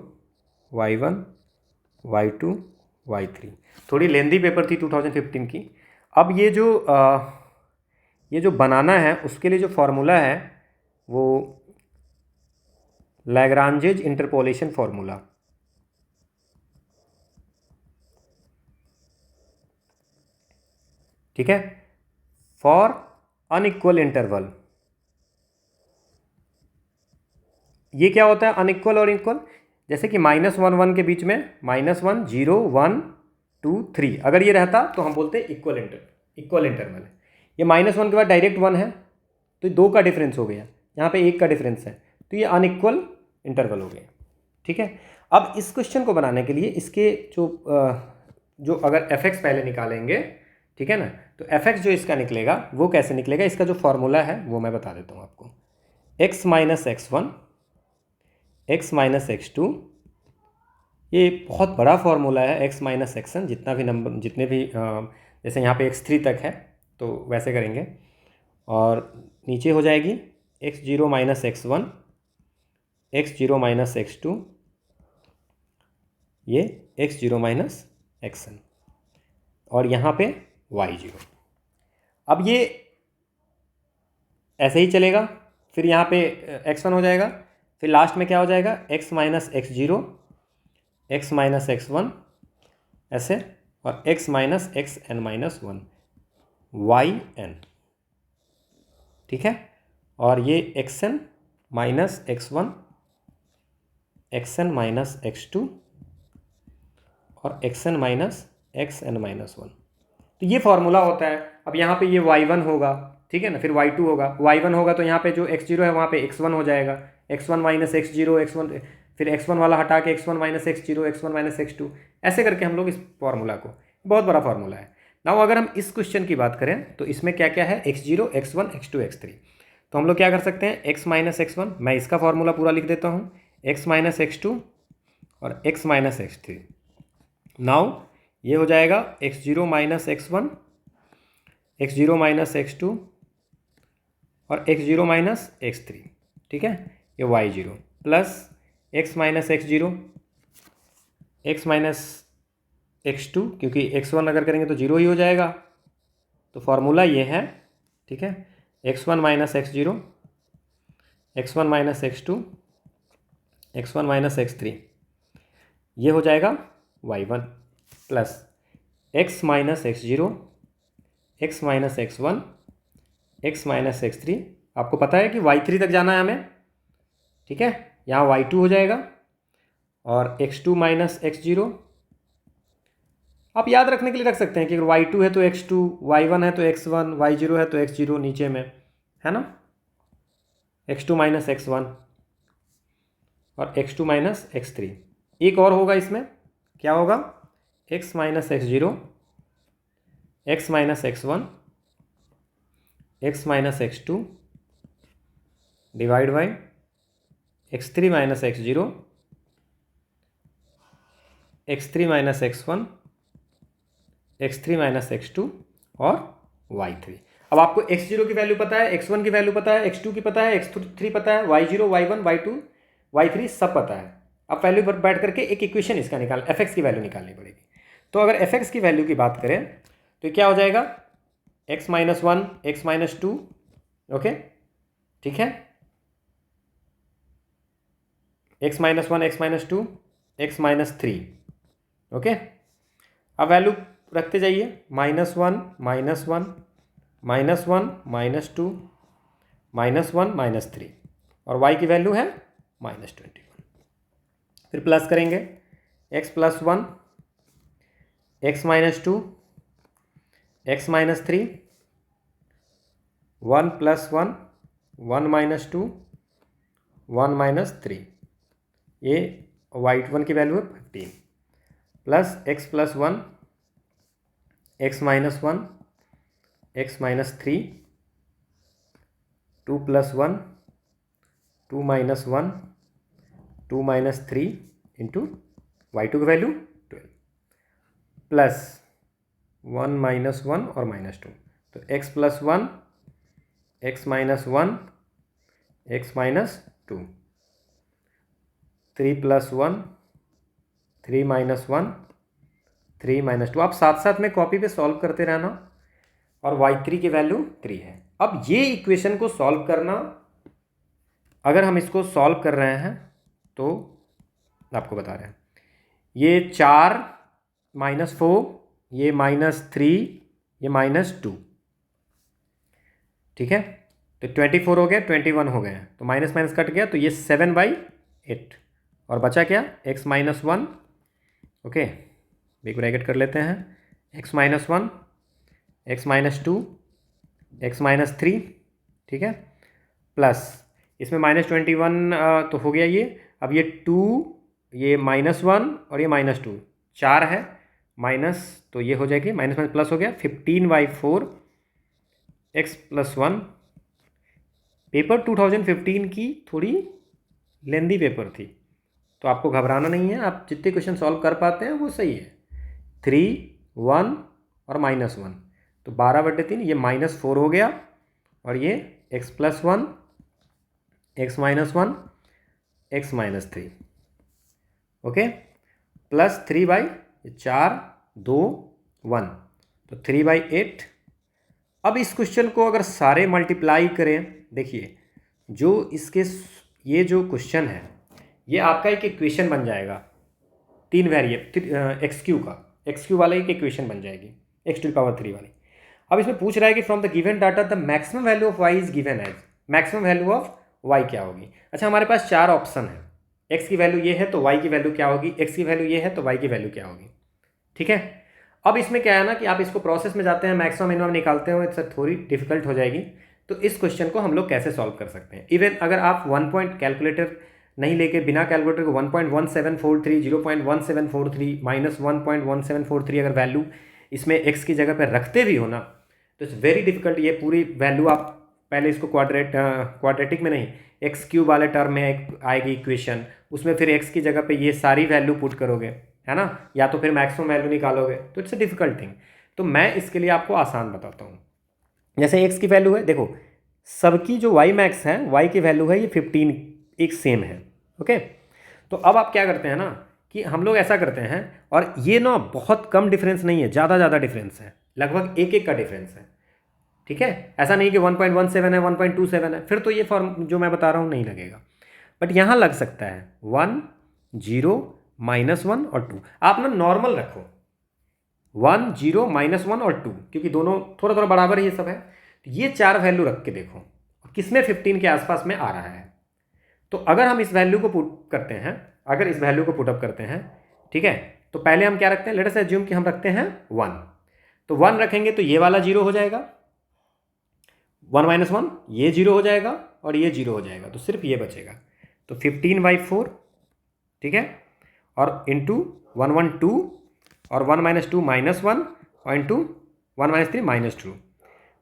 y1, y2, y3। थोड़ी लेंदी पेपर थी 2015 की। अब ये जो बनाना है उसके लिए जो फॉर्मूला है वो लैग्रांजेज इंटरपोलेशन फॉर्मूला, ठीक है, फॉर अनइक्वल इंटरवल। ये क्या होता है, अनइक्वल और इक्वल, जैसे कि -1 1 के बीच में -1 0 1 2 3 अगर ये रहता तो हम बोलते इक्वल इंटरवल है। ये -1 के बाद डायरेक्ट 1 है तो 2 का डिफरेंस हो गया, यहाँ पे 1 का डिफरेंस है, तो ये अनइक्वल इंटरवल हो गया। ठीक है, अब इस क्वेश्चन को बनाने के लिए इसके जो अगर f(x) पहले निकालेंगे, ठीक है ना, तो f(x) जो इसका निकलेगा वो कैसे निकलेगा, इसका जो फॉर्मूला है वो मैं बता देता हूँ आपको। x minus x1 x minus x2, ये बहुत बड़ा फॉर्मूला है। x माइनस एक्सन जितने भी जैसे यहाँ पे x3 तक है तो वैसे करेंगे, और नीचे हो जाएगी x0 minus x1 x0 minus x2, ये x0 माइनस एक्सन, और यहाँ पे y0। अब ये ऐसे ही चलेगा, फिर यहाँ पे x1 हो जाएगा, फिर लास्ट में क्या हो जाएगा x minus x0 x minus x1 ऐसे, और x minus xn minus 1 yn। ठीक है, और ये xn minus x1 xn minus x2 और xn माइनस xn माइनस 1। तो ये फॉर्मूला होता है। अब यहाँ पे ये y1 होगा, ठीक है ना, फिर y2 होगा, y1 होगा तो यहाँ पे जो x0 है वहाँ पे x1 हो जाएगा, x1 माइनस x0 x1, फिर x1 वाला हटा के x1 minus x0 x1 minus x2, ऐसे करके हम लोग इस फॉर्मूला को, बहुत बड़ा फॉर्मूला है। नाउ अगर हम इस क्वेश्चन की बात करें तो इसमें क्या क्या है, x0 x1 x2 x3, तो हम लोग क्या कर सकते हैं, x माइनस x1, मैं इसका फॉर्मूला पूरा लिख देता हूँ, x माइनस x2 और x माइनस x3। नाउ ये हो जाएगा x0 minus x1 x0 minus x2 और x0 माइनस x3, ठीक है, ये y0 plus x minus x0 x minus x2, क्योंकि x1 अगर करेंगे तो 0 ही हो जाएगा, तो फॉर्मूला ये है, ठीक है, x1 minus x0 x1 minus x2 x1 minus x3, ये हो जाएगा y1 plus x minus x0 x minus x1 x minus x3। आपको पता है कि y3 तक जाना है हमें, ठीक है, यहाँ y2 हो जाएगा, और x2 माइनस x0, आप याद रखने के लिए रख सकते हैं कि अगर y2 है तो x2, y1 है तो x1, y0 है तो x0 नीचे में, है ना, x2 माइनस x1 और x2 माइनस x3। एक और होगा इसमें, क्या होगा, x minus x0 x minus x1 x minus x2 divide by x3 minus x0 x3 minus x1 x3 minus x2 और y3। अब आपको x0 की वैल्यू पता है, x1 की वैल्यू पता है, x2 की पता है, x3 पता है, y0 y1 y2 y3 सब पता है। अब वैल्यू पर बैठ करके एक इक्वेशन इसका f(x) की वैल्यू निकालनी पड़ेगी। तो अगर f(x) की वैल्यू की बात करें तो क्या हो जाएगा, x minus 1 x minus 2, okay, ठीक है, x minus 1 x minus 2 x minus 3, okay. अब वैल्यू रखते जाइए, -1 -1 -1 -2 -1 -3, और y की वैल्यू है -21। फिर प्लस करेंगे, x plus 1 x minus 2 x minus 3 1 plus 1 1 minus 2 1 minus 3, ये y1 की वैल्यू है 15, plus x plus 1 x minus 1 x minus 3 2 plus 1 2 minus 1 2 minus 3 into y2 की वैल्यू 12, प्लस 1 माइनस 1 और माइनस 2, तो x plus 1 x minus 1 x minus 2 3 plus 1 3 minus 1 3 minus 2। आप साथ साथ में कॉपी पे सॉल्व करते रहना, और y3 की वैल्यू 3 है। अब ये इक्वेशन को सॉल्व करना, अगर हम इसको सॉल्व कर रहे हैं तो आपको बता रहे हैं, ये 4 -4, ये -3, ये -2, ठीक है, तो 24 हो गया 21 हो गए, तो माइनस माइनस कट गया, तो ये 7/8 और बचा क्या, x minus one. Okay, big bracket कर लेते हैं, x minus one, x minus two, x minus three, ठीक है, प्लस इसमें -21 तो हो गया ये। अब ये 2, ये -1 और ये -2, 4 है, माइनस तो ये हो जाएगी, माइनस माइनस प्लस हो गया, 15/4 x प्लस वन। पेपर 2015 की थोड़ी लेंदी पेपर थी, तो आपको घबराना नहीं है, आप जितने क्वेश्चन सॉल्व कर पाते हैं वो सही है। 3, 1 और -1, तो 12/3, ये -4 हो गया, और ये x plus one, x minus one, x minus three, okay, plus 3/4, 2, 1, तो 3/8। अब इस क्वेश्चन को अगर सारे मल्टीप्लाई करें, देखिए जो इसके ये जो क्वेश्चन है ये आपका एक इक्वेशन बन जाएगा, 3 वेरिएबल एक्स क्यू का, एक्स क्यू वाला एक इक्वेशन बन जाएगी, x⁻³ वाली। अब इसमें पूछ रहा है कि from the given data the maximum value of y is given as, maximum value of y क्या होगी। अच्छा, हमारे पास 4 ऑप्शन है, x की वैल्यू ये है तो y की वैल्यू क्या होगी, x की वैल्यू ये है तो y की वैल्यू क्या होगी, ठीक है। अब इसमें क्या है ना कि आप इसको प्रोसेस में जाते हैं, मैक्सिमम मिनिमम निकालते हो, इससे थोड़ी डिफिकल्ट हो जाएगी। तो इस क्वेश्चन को हम लोग कैसे सॉल्व कर सकते हैं, इवन अगर आप 1 पॉइंट कैलकुलेटर नहीं लेके बिना कैलकुलेटर को 1.1743, 0.1743, -1.1743 अगर वैल्यू इसमें x की जगह पर रखते भी हो ना, तो इट्स वेरी डिफिकल्ट। ये पूरी वैल्यू आप पहले इसको क्वाड्रेटिक में नहीं, x³ वाले टर्म में एक आएगी इक्वेशन, उसमें फिर x की जगह पे ये सारी वैल्यू पुट करोगे, है ना, या तो फिर मैक्सिमम वैल्यू निकालोगे, तो इट्स अ डिफिकल्ट थिंग। तो मैं इसके लिए आपको आसान बताता हूँ। जैसे x की वैल्यू है, देखो सबकी जो y मैक्स है, y की वैल्यू है ये 15, एक सेम है, ओके। तो अब आप क्या करते हैं ना कि हम लोग ऐसा करते हैं, और ये ना बहुत कम डिफरेंस नहीं है, ज़्यादा डिफरेंस है, लगभग एक का डिफरेंस है, ठीक है। ऐसा नहीं कि 1.17 है, 1.27 है, फिर तो ये फॉर्म जो मैं बता रहा हूँ नहीं लगेगा, बट यहाँ लग सकता है 1, 0, -1 और 2। आप ना नॉर्मल रखो 1, 0, -1 और 2, क्योंकि दोनों थोड़ा थोड़ा बराबर ही ये सब है। तो ये 4 वैल्यू रख के देखो किसमें 15 के आसपास में आ रहा है। तो अगर हम इस वैल्यू को पुट करते हैं, अगर इस वैल्यू को पुटअप करते हैं, ठीक है, तो पहले हम क्या रखते हैं, लेट अस अज्यूम कि हम रखते हैं 1, तो 1 रखेंगे तो ये वाला 0 हो जाएगा, 1 - 1 ये 0 हो जाएगा और ये 0 हो जाएगा, तो सिर्फ ये बचेगा। तो 15/4, ठीक है, और इंटू 1, 1, 2 और 1 - 2 -1 और इंटू 1 - 3 -2,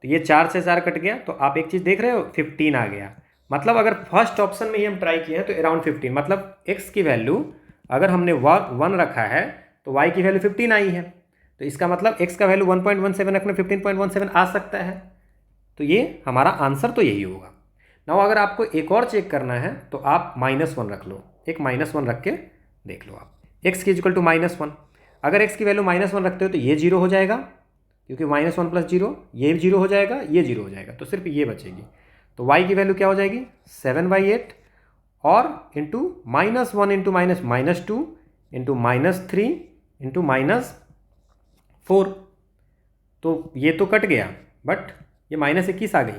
तो ये 4 से 4 कट गया। तो आप एक चीज़ देख रहे हो, 15 आ गया। मतलब अगर फर्स्ट ऑप्शन में ही हम ट्राई किए हैं तो अराउंड 15, मतलब x की वैल्यू अगर हमने 1 रखा है तो y की वैल्यू 15 आई है, तो इसका मतलब x का वैल्यू 1.17 रखने 15.17 आ सकता है। तो ये हमारा आंसर तो यही होगा। नाउ अगर आपको एक और चेक करना है तो आप -1 रख लो, एक -1 रख के देख लो आप, x की इक्वल टू -1। अगर x की वैल्यू -1 रखते हो तो ये 0 हो जाएगा, क्योंकि -1 + 0 ये 0 हो जाएगा, ये 0 हो जाएगा, तो सिर्फ ये बचेगी। तो y की वैल्यू क्या हो जाएगी, 7/8 और इंटू -1 इंटू -2 इंटू -3 इंटू -4, तो ये तो कट गया, बट ये -21 आ गई,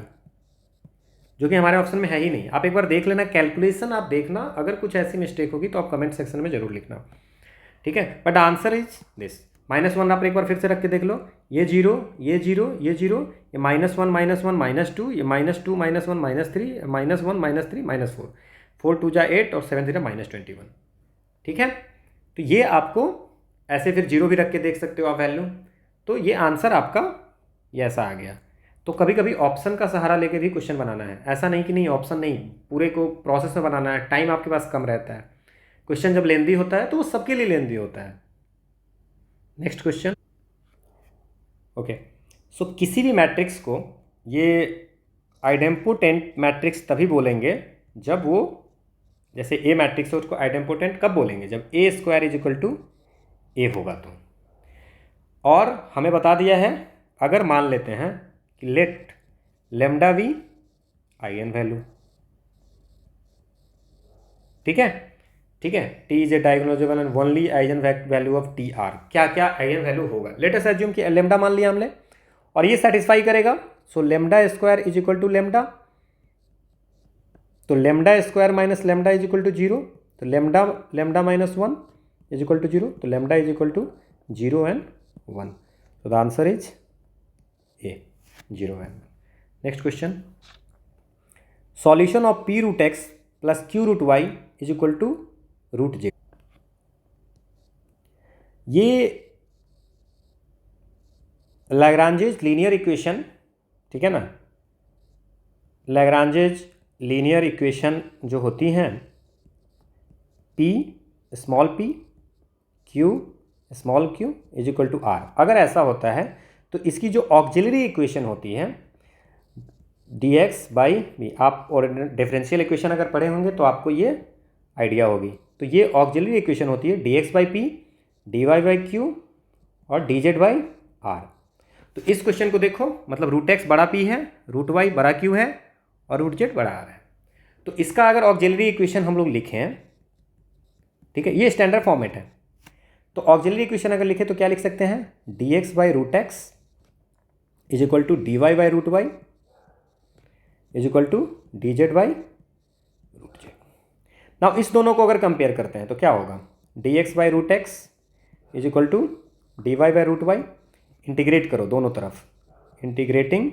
जो कि हमारे ऑप्शन में है ही नहीं। आप एक बार देख लेना कैलकुलेशन, आप देखना, अगर कुछ ऐसी मिस्टेक होगी तो आप कमेंट सेक्शन में जरूर लिखना, ठीक है। But answer is this. -1 आप एक बार फिर से रख के देख लो, ये 0, ये 0, ये 0, ये -1 -1 -2, ये -2 -1 -3, -1 -3 -4, 4 2 जा 8 और 7 3 -21, ठीक है। तो ये आपको ऐसे फिर 0 भी रख के देख सकते हो आप वैल्यू। तो ये आंसर आपका ये ऐसा आ गया। तो कभी कभी ऑप्शन का सहारा लेके भी क्वेश्चन बनाना है, ऐसा नहीं कि नहीं ऑप्शन नहीं, पूरे को प्रोसेस में बनाना है, टाइम आपके पास कम रहता है। क्वेश्चन जब लेंदी होता है तो वो सबके लिए लेंदी होता है। Next question, okay. सो किसी भी मैट्रिक्स को ये आइडेम्पोटेंट मैट्रिक्स तभी बोलेंगे जब वो, जैसे ए मैट्रिक्स है उसको आइडेम्पोटेंट कब बोलेंगे, जब A² = A होगा तो। और हमें बता दिया है, अगर मान लेते हैं कि लेट λv आइगन वैल्यू, ठीक है, ठीक है, T is a diagonalisable and only eigen value of TR। क्या क्या आइगन वैल्यू होगा, लेट अस अज्यूम कि लेमडा मान लिया हमने, और ये सेटिस्फाई करेगा। सो λ² = λ, तो λ² - λ = 0, तो lambda minus 1 is equal to 0, तो lambda is equal to 0 and 1. So the answer is A, 0 and 1. Next question. Solution of p root x plus q root y is equal to root z. ये लैग्रांजेज linear equation, ठीक है ना, लैग्रांजेज linear equation जो होती हैं p small p q small q is equal to r, अगर ऐसा होता है तो इसकी जो ऑक्सिलरी इक्वेशन होती है dx बाई बी, आप और डिफरेंशियल इक्वेशन अगर पढ़े होंगे तो आपको ये आइडिया होगी। तो ये ऑक्सिलरी इक्वेशन होती है dx by P, dy by Q और dz बाई r। तो इस क्वेश्चन को देखो, मतलब रूट एक्स बड़ा p है, रूट y बड़ा q है और रूट z बड़ा r है। तो इसका अगर ऑक्सिलरी इक्वेशन हम लोग लिखें, ठीक है, ये स्टैंडर्ड फॉर्मेट है। तो ऑक्सिलरी इक्वेशन अगर लिखे तो क्या लिख सकते हैं, dx by root x is equal to dy by root y is equal to dz by root z। Now इस दोनों को अगर कंपेयर करते हैं तो क्या होगा, dx by root x is equal to dy by root y, integrate करो दोनों तरफ, इंटीग्रेटिंग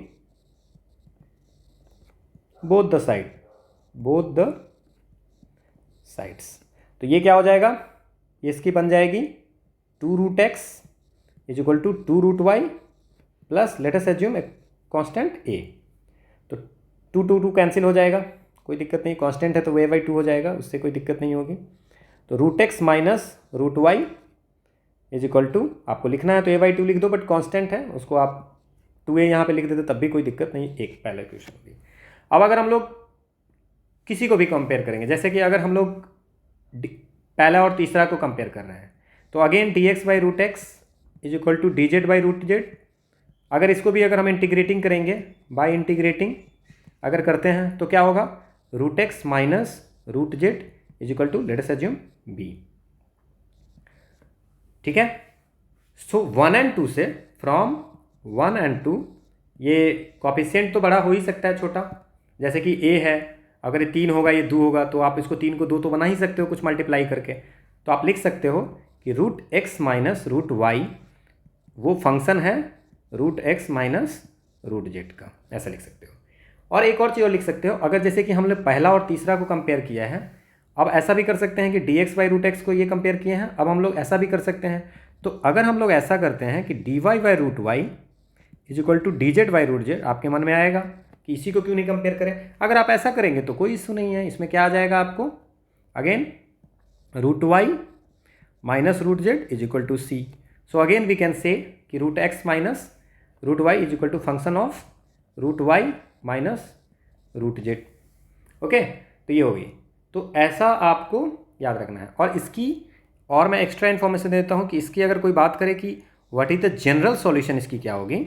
बोथ द साइड्स, तो ये क्या हो जाएगा, ये इसकी बन जाएगी 2 root x is equal to 2 root y plus let us assume a constant a। तो 2 2 2 कैंसिल हो जाएगा, कोई दिक्कत नहीं, कांस्टेंट है तो a बाई 2 हो जाएगा, उससे कोई दिक्कत नहीं होगी। तो root x minus root Y is equal to, आपको लिखना है तो a बाई 2 लिख दो, बट कांस्टेंट है उसको आप 2a यहाँ पे लिख देते तब भी कोई दिक्कत नहीं, एक पहला क्वेश्चन होगी। अब अगर हम लोग किसी को भी कंपेयर करेंगे, जैसे कि अगर हम लोग पहला और तीसरा को कंपेयर कर रहे हैं, तो again dx by root x is equal to dz by root z। अगर इसको भी अगर हम इंटीग्रेटिंग करेंगे, बाई इंटीग्रेटिंग अगर करते हैं तो क्या होगा, root x minus root z is equal to let us assume b, ठीक है। सो 1 and 2 से, फ्रॉम 1 and 2, ये कॉफिशिएंट तो बड़ा हो ही सकता है छोटा, जैसे कि a है, अगर ये 3 होगा ये 2 होगा, तो आप इसको 3 को 2 तो बना ही सकते हो कुछ मल्टीप्लाई करके। तो आप लिख सकते हो कि root x minus root y वो फंक्शन है root x minus root z का, ऐसा लिख सकते हो। और एक और चीज़ और लिख सकते हो, अगर जैसे कि हमने पहला और तीसरा को कंपेयर किया है, अब ऐसा भी कर सकते हैं कि d x by root x को ये कंपेयर किए हैं, अब हम लोग ऐसा भी कर सकते हैं। तो अगर हम लोग ऐसा करते हैं कि d y by root Y is equal to d z by root z, आपके मन में आएगा कि इसी को क्यों नहीं कंपेयर करें। अगर आप ऐसा करेंगे तो कोई इशू नहीं है, इसमें क्या आ जाएगा आपको, again root Y minus root Z is equal to C. So again we can say कि root x minus root Y is equal to function of root Y minus root Z. Okay, तो ये होगी। तो ऐसा आपको याद रखना है। और इसकी और मैं एक्स्ट्रा इन्फॉर्मेशन देता हूँ कि इसकी अगर कोई बात करे कि what is the general solution, इसकी क्या होगी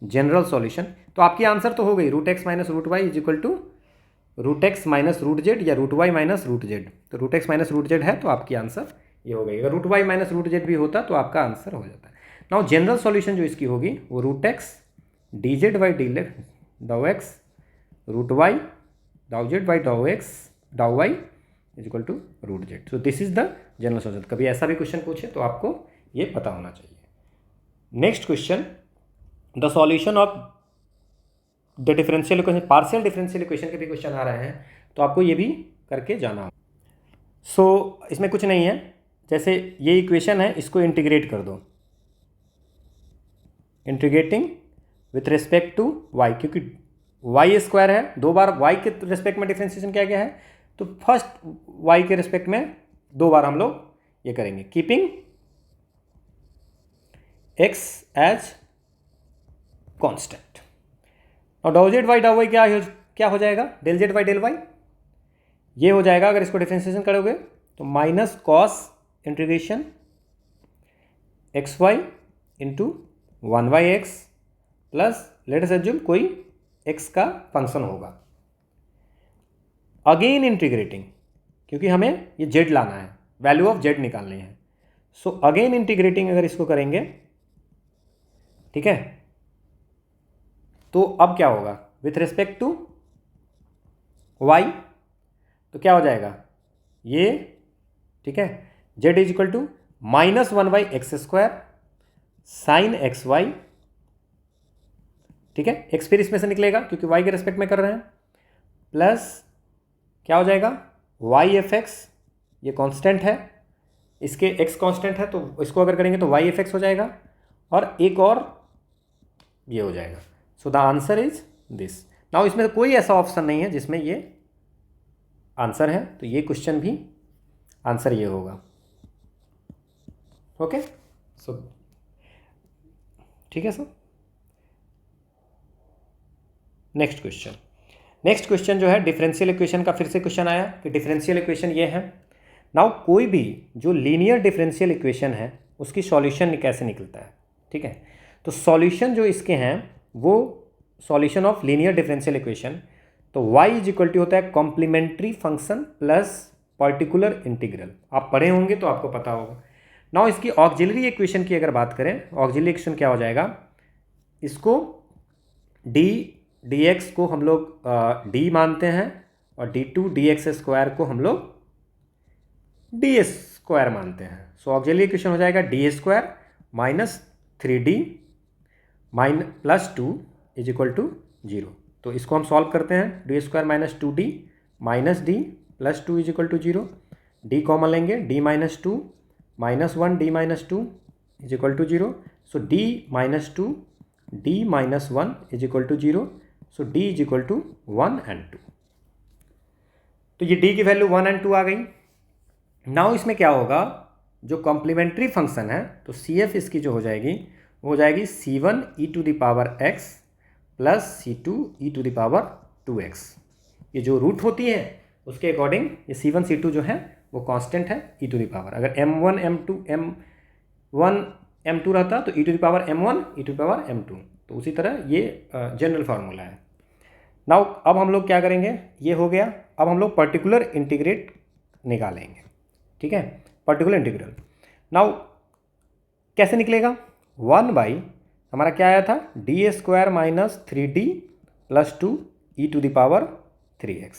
जनरल सॉल्यूशन, तो आपकी आंसर तो हो गई root x minus root Y is equal to root x minus root Z या root Y minus root Z. तो root x minus root Z है तो आपकी आंसर ये हो गई। अगर root Y minus root Z भी होता तो आपका आंसर हो जाता है। नाउ जनरल सॉल्यूशन जो इसकी होगी वो root x d z by d let del x root y del z by del x del y is equal to root z. So this is the general solution. कभी ऐसा भी question पूछे तो आपको ये पता होना चाहिए। Next question, the solution of the differential equation, partial differential equation के भी क्वेश्चन आ रहे हैं तो आपको ये भी करके जाना हो। सो इसमें कुछ नहीं है, जैसे ये इक्वेशन है इसको इंटीग्रेट कर दो, integrating with respect to y, क्योंकि वाई स्क्वायर है, 2 बार वाई के रिस्पेक्ट में डिफरेंशिएशन किया गया है, तो फर्स्ट वाई के रिस्पेक्ट में 2 बार हम लोग ये करेंगे, कीपिंग एक्स एज कॉन्स्टेंट। और डाउ जेड बाई डाउ वाई क्या हो जाएगा, del z by del y ये हो जाएगा। अगर इसको डिफरेंशिएशन करोगे तो minus cos integration x y into 1/x plus let us assume कोई x का फंक्शन होगा, अगेन इंटीग्रेटिंग, क्योंकि हमें ये z लाना है, वैल्यू ऑफ z निकालनी है। सो अगेन इंटीग्रेटिंग अगर इसको करेंगे, ठीक है, तो अब क्या होगा विथ रिस्पेक्ट टू y, तो क्या हो जाएगा, ये ठीक है। z is equal to -1/x² sine XY, ठीक है। x फिर इसमें से निकलेगा क्योंकि y के रेस्पेक्ट में कर रहे हैं, प्लस क्या हो जाएगा y(f(x), ये कांस्टेंट है, इसके x कांस्टेंट है तो इसको अगर करेंगे तो y(f(x) हो जाएगा, और एक और ये हो जाएगा। सो the answer is this. Now इसमें कोई ऐसा ऑप्शन नहीं है जिसमें ये आंसर है, तो ये क्वेश्चन भी आंसर ये होगा। ओके, सो ठीक है सर। नेक्स्ट क्वेश्चन जो है डिफरेंशियल इक्वेशन का, फिर से क्वेश्चन आया कि डिफरेंशियल इक्वेशन ये है। नाउ कोई भी जो लीनियर डिफरेंशियल इक्वेशन है उसकी सॉल्यूशन कैसे निकलता है, ठीक है। तो सॉल्यूशन जो इसके हैं वो solution of linear differential equation, तो y इज इक्वल टू होता है complementary function plus particular integral. आप पढ़े होंगे तो आपको पता होगा। नाउ इसकी ऑक्सिलरी इक्वेशन की अगर बात करें, ऑक्सिलरी इक्वेशन क्या हो जाएगा, इसको dx को हम लोग d मानते हैं और d2 को हम लोग ds² मानते हैं। सो ऑक्सिलरी इक्वेशन हो जाएगा d² minus 3d plus 2 is equal to 0। तो इसको हम सॉल्व करते हैं, d² minus 2d minus d plus 2 is equal to 0, d common लेंगे, d minus 2 minus 1 d minus 2 is equal to 0। So d minus 2 d minus 1 is equal to 0। So d is equal to 1 and 2। तो ये d की value 1 and 2 आ गई। Now इसमें क्या होगा, जो complementary function है तो CF इसकी जो हो जाएगी वो हो जाएगी c1e⁻x प्लस c2e⁻2x। ये जो रूट होती है उसके अकॉर्डिंग ये c1 c2 जो है वो कांस्टेंट है e⁻। अगर m1 m2 रहता तो e⁻m1 e⁻m2, तो उसी तरह ये जनरल फार्मूला है। नाउ अब हम लोग क्या करेंगे, ये हो गया। अब हम लोग पर्टिकुलर इंटीग्रेट निकालेंगे, ठीक है। पर्टिकुलर इंटीग्रल नाउ कैसे निकलेगा, 1/ हमारा क्या आया था d² minus 3d plus 2e⁻3x।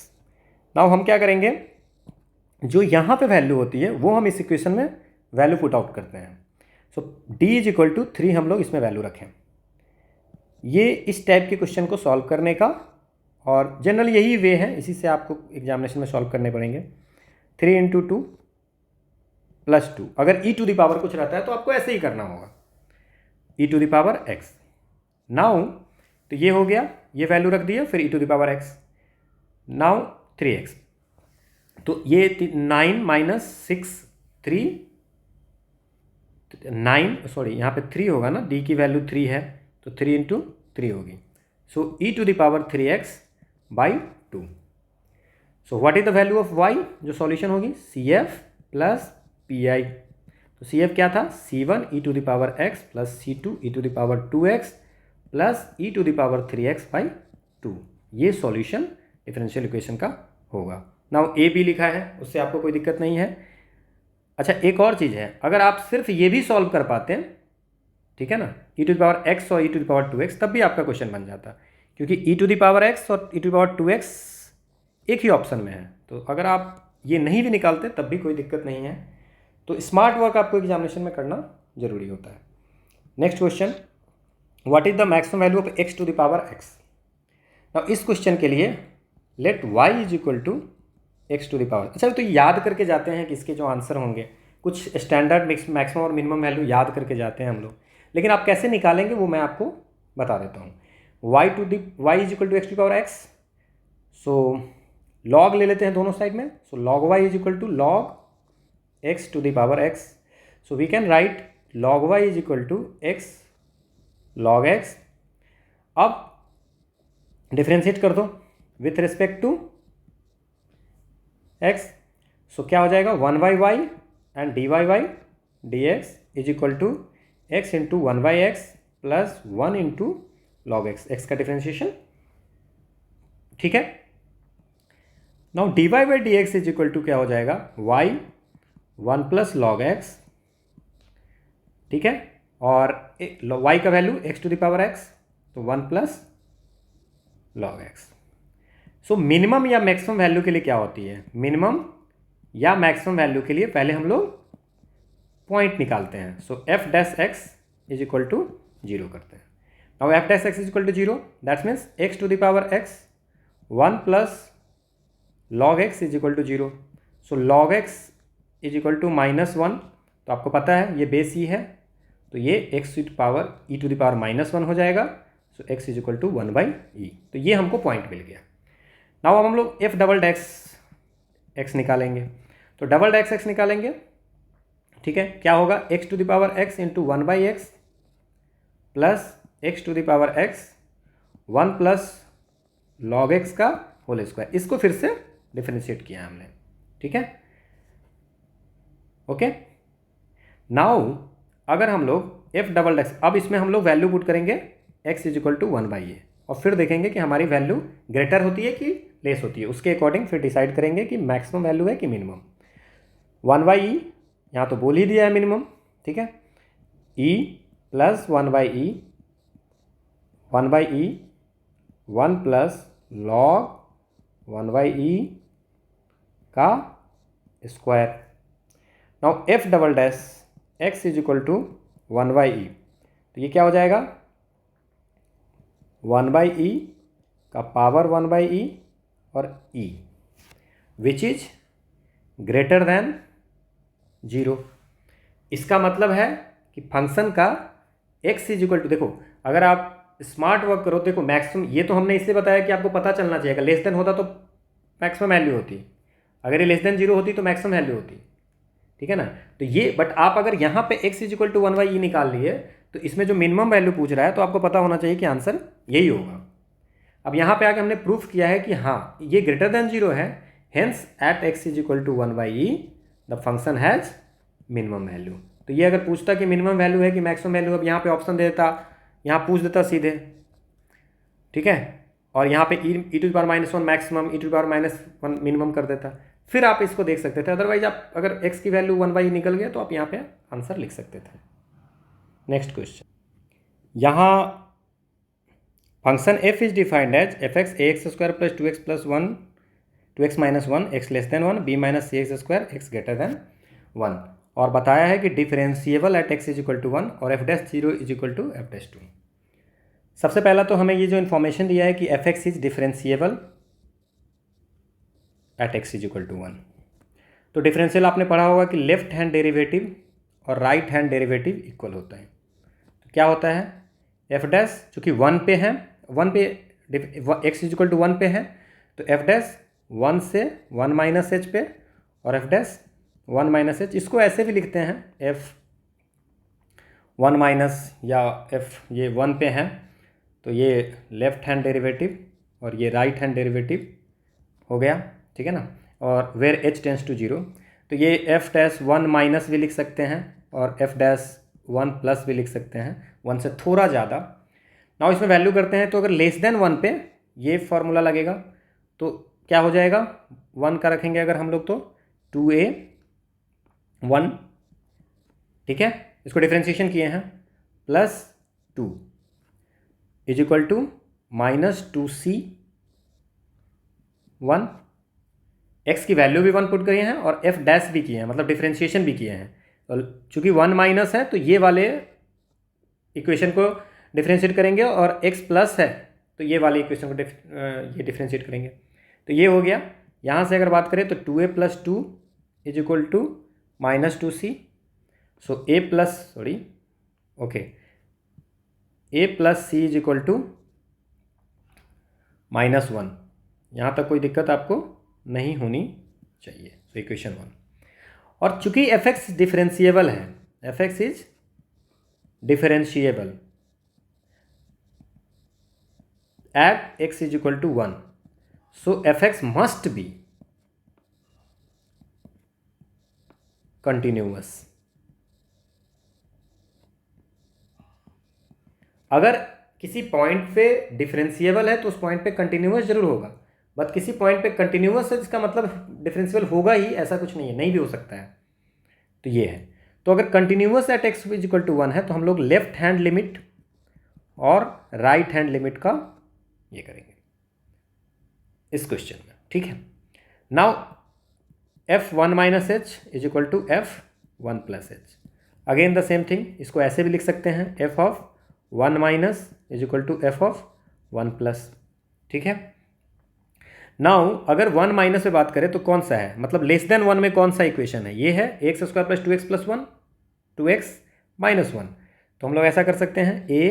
Now हम क्या करेंगे, जो यहाँ पे वैल्यू होती है वो हम इस इक्वेशन में वैल्यू पुट आउट करते हैं। सो d इज इक्वल टू 3 हम लोग इसमें वैल्यू रखें। ये इस टाइप के क्वेश्चन को सॉल्व करने का, और जनरल यही वे है, इसी से आपको एग्जामिनेशन में सॉल्व करने पड़ेंगे। 3 × 2 प्लस 2, अगर e⁻ कुछ रहता है तो आपको ऐसे ही करना होगा, e⁻x। नाउ तो ये हो गया, ये वैल्यू रख दिया, फिर e⁻x। नाउ 3x, तो ये 9 माइनस 6 3 9, सॉरी यहाँ पे 3 होगा ना, d की वैल्यू 3 है तो 3 × 3 होगी। सो e⁻3x/2। So what is the value of y, जो सॉल्यूशन होगी CF प्लस PI। तो CF क्या था, c1e⁻x plus c2e⁻2x plus e⁻3x/2। ये सॉल्यूशन डिफरेंशियल इक्वेशन का होगा। नाउ ए बी लिखा है, उससे आपको कोई दिक्कत नहीं है। अच्छा एक और चीज़ है, अगर आप सिर्फ ये भी सॉल्व कर पाते हैं, ठीक है ना, e⁻x और e⁻2x, तब भी आपका क्वेश्चन बन जाता, क्योंकि e⁻x और e⁻2x एक ही ऑप्शन में है। तो अगर आप ये नहीं भी निकालते तब भी कोई दिक्कत नहीं है। तो स्मार्ट वर्क आपको एग्जामिनेशन में करना जरूरी होता है। Next question, what is the maximum value of x⁻x। Now इस क्वेश्चन के लिए let y is equal to x⁻। अच्छा तो याद करके जाते हैं कि इसके जो आंसर होंगे, कुछ स्टैंडर्ड मैक्सिमम और मिनिमम वैल्यू याद करके जाते हैं हम लोग, लेकिन आप कैसे निकालेंगे वो मैं आपको बता देता हूँ। y इज इक्वल टू x⁻x। सो लॉग ले लेते हैं दोनों साइड में। So log y is equal to log x⁻x। So we can write log y is equal to x log x। अब डिफ्रेंशिएट कर दो with respect to x। So क्या हो जाएगा, 1/y and dy/dx is equal to x into 1/x plus 1 into log x, x का differentiation, ठीक है। Now dy/dx is equal to क्या हो जाएगा, y 1 प्लस log x, ठीक है, और y का वैल्यू x⁻x, तो 1 plus log x। So minimum या मैक्सिमम वैल्यू के लिए क्या होती है, मिनिमम या मैक्सिमम वैल्यू के लिए पहले हम लोग पॉइंट निकालते हैं। So F dash X is equal to 0 करते हैं। Now F dash X is equal to 0, that means X to the power X 1 plus log x is equal to 0। So log x is equal to -1, तो आपको पता है ये base ई है, तो ये x to the power e to the power -1 हो जाएगा। So x is equal to 1/e, तो ये हमको पॉइंट मिल गया। नाउ अब हम लोग f डबल डैश x निकालेंगे, तो डबल डैश x निकालेंगे, ठीक है। क्या होगा, x to the power x into 1/x plus x to the power x 1 plus log x का होल स्क्वायर। इसको फिर से डिफरेंशिएट किया हमने, ठीक है, ओके। नाउ अगर हम लोग f डबल डैश, अब इसमें हम लोग वैल्यू पुट करेंगे x is equal to 1/a, और फिर देखेंगे कि हमारी वैल्यू ग्रेटर होती है कि लेस होती है, उसके अकॉर्डिंग फिर डिसाइड करेंगे कि मैक्सिमम वैल्यू है कि मिनिमम। 1/e यहाँ तो बोल ही दिया है मिनिमम, ठीक है। e plus 1/e 1 plus log 1/e का square. Now f double dash x is equal to 1/e, तो ये क्या हो जाएगा, 1/e का पावर 1/e और e which is greater than 0। इसका मतलब है कि फंक्शन का x इज इक्वल टू, देखो अगर आप स्मार्ट वर्क करो, देखो मैक्सिमम, ये तो हमने इसलिए बताया कि आपको पता चलना चाहिए, लेस देन होता तो मैक्सिमम वैल्यू होती, अगर ये लेस देन 0 होती तो मैक्सिमम वैल्यू होती, ठीक है ना। तो ये, बट आप अगर यहाँ पे x is equal to 1/e निकाल लिए, तो इसमें जो मिनिमम वैल्यू पूछ रहा है, तो आपको पता होना चाहिए कि आंसर यही होगा। अब यहाँ पे आके हमने प्रूफ किया है कि हाँ ये ग्रेटर देन 0 है, hence at x is equal to 1/e the function has minimum value. तो ये अगर पूछता कि मिनिमम वैल्यू है कि मैक्सिमम वैल्यू, अब यहाँ पे ऑप्शन दे देता, यहाँ पूछ देता सीधे, ठीक है, और यहाँ पे e to the power -1 maximum, e to the power -1 minimum कर देता, फिर आप इसको देख सकते थे। अदरवाइज आप अगर x की वैल्यू 1/e निकल गया तो आप यहाँ पे आंसर लिख सकते थे। नेक्स्ट क्वेश्चन, यहाँ function f is defined as f(x) ax² plus 2x plus 1 2x minus 1 x less than 1 b minus cx² x greater than 1, और बताया है कि differentiable at x is equal to 1 और f dash 0 is equal to f dash 2। सबसे पहला तो हमें ये जो इन्फॉर्मेशन दिया है कि f(x) is differentiable at x is equal to 1, तो डिफरेंशियल आपने पढ़ा होगा कि लेफ्ट हैंड डेरिवेटिव और राइट हैंड डेरिवेटिव इक्वल होता है। तो क्या होता है, f डैश चूँकि 1 पे है, 1 पे x इज इक्वल टू 1 पे है, तो f डैश 1 से 1 माइनस h पे, और f डैश 1 माइनस h, इसको ऐसे भी लिखते हैं f 1 माइनस, या f ये 1 पे है तो ये लेफ्ट हैंड डेरिवेटिव और ये राइट हैंड डेरिवेटिव हो गया, ठीक है ना। और वेयर h टेंस टू 0, तो ये f डैश 1 माइनस भी लिख सकते हैं और f डैश 1 प्लस भी लिख सकते हैं, 1 से थोड़ा ज़्यादा। नाउ इसमें वैल्यू करते हैं, तो अगर लेस देन 1 पे ये फॉर्मूला लगेगा, तो क्या हो जाएगा, 1 का रखेंगे अगर हम लोग तो 2a1, ठीक है, इसको डिफ्रेंशिएशन किए हैं, plus 2 is equal to minus 2c1, x की वैल्यू भी 1 पुट किए हैं और f डैश भी किए हैं, मतलब डिफ्रेंशिएशन भी किए हैं। तो चूंकि 1 माइनस है तो ये वाले इक्वेशन को डिफ्रेंशिएट करेंगे, और x प्लस है तो ये वाले इक्वेशन को ये डिफ्रेंशिएट करेंगे। तो ये हो गया। यहाँ से अगर बात करें तो 2a plus 2 is equal to minus 2c, so a plus a plus c is equal to -1। यहाँ तक कोई दिक्कत आपको नहीं होनी चाहिए। सो इक्वेशन 1, और चूंकि f(x) डिफरेंशिएबल है, f(x) is differentiable at x is equal to 1, so f(x) must be continuous. अगर किसी पॉइंट पे डिफरेंशिएबल है तो उस पॉइंट पे कंटिन्यूअस जरूर होगा, बट किसी पॉइंट पे कंटिन्यूअस है इसका मतलब डिफरेंशिएबल होगा ही, ऐसा कुछ नहीं है, नहीं भी हो सकता है। तो ये है, तो अगर continuous at x is equal to 1 है तो हम लोग लेफ्ट हैंड लिमिट और राइट हैंड लिमिट का ये करेंगे इस क्वेश्चन में, ठीक है। Now F1 minus h is equal to F1 plus h. Again the same thing, इसको ऐसे भी लिख सकते हैं, F of 1 minus is equal to F of 1 plus. ठीक है। नाउ अगर 1 माइनस में बात करें तो कौन सा है, मतलब लेस देन 1 में कौन सा इक्वेशन है, ये है x square plus 2x plus 1, 2x minus 1। तो हम लोग ऐसा कर सकते हैं, a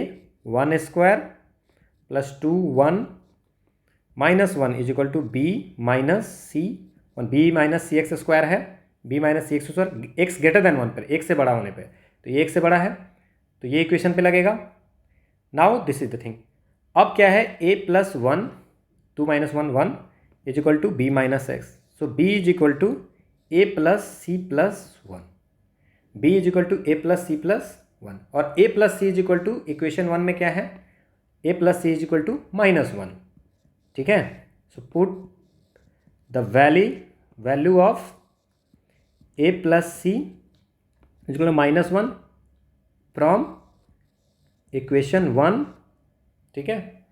1 square plus 2 1 minus 1 is equal to b minus C 1। b minus C X square है, b minus C X square, X greater than 1 पर, एक से बड़ा होने पे, तो ये एक से बड़ा है, तो ये इक्वेशन पे लगेगा। Now this is the thing, अब क्या है, a plus 1 2 minus 1 1 is equal to b minus x. So b is equal to a plus c plus 1, b is equal to a plus c plus 1, और a plus c is equal to equation 1 में क्या है, a plus c is equal to minus 1। ठीक है। So put the value of a plus c is equal to minus 1 from equation 1, ठीक है,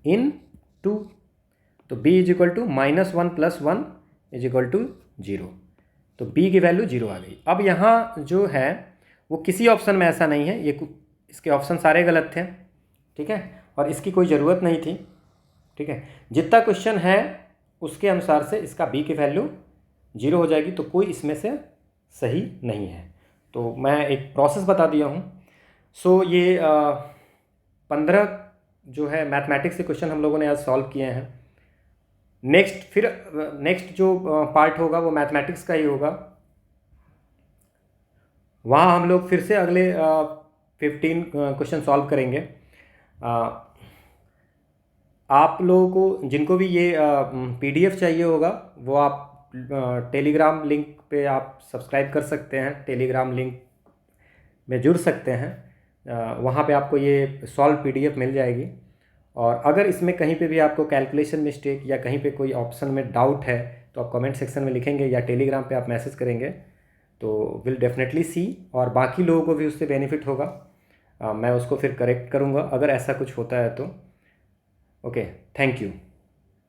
in 2। तो b is equal to minus 1 plus 1 is equal to 0। तो b की value 0 आ गई। अब यहाँ जो है वो किसी ऑप्शन में ऐसा नहीं है, ये इसके ऑप्शन सारे गलत थे। ठीक है, और इसकी कोई ज़रूरत नहीं थी। ठीक है, जितना क्वेश्चन है उसके अनुसार से इसका b की वैल्यू 0 हो जाएगी, तो कोई इसमें से सही नहीं है। तो मैं एक प्रोसेस बता दिया हूँ। सो ये 15 जो है मैथमेटिक्स के क्वेश्चन हम लोगों ने आज सॉल्व किए हैं। नेक्स्ट जो पार्ट होगा वो मैथमेटिक्स का ही होगा। वहाँ हम लोग फिर से अगले 15 क्वेश्चन सॉल्व करेंगे। आप लोगों को जिनको भी ये PDF चाहिए होगा वो आप टेलीग्राम लिंक पे आप सब्सक्राइब कर सकते हैं, टेलीग्राम लिंक में जुड़ सकते हैं। वहाँ पे आपको ये सॉल्व PDF मिल जाएगी। और अगर इसमें कहीं पे भी आपको कैलकुलेशन मिस्टेक या कहीं पे कोई ऑप्शन में डाउट है तो आप कमेंट सेक्शन में लिखेंगे या टेलीग्राम पे आप मैसेज करेंगे, तो विल डेफिनेटली सी, और बाकी लोगों को भी उससे बेनिफिट होगा। मैं उसको फिर करेक्ट करूँगा अगर ऐसा कुछ होता है तो। Okay, thank you.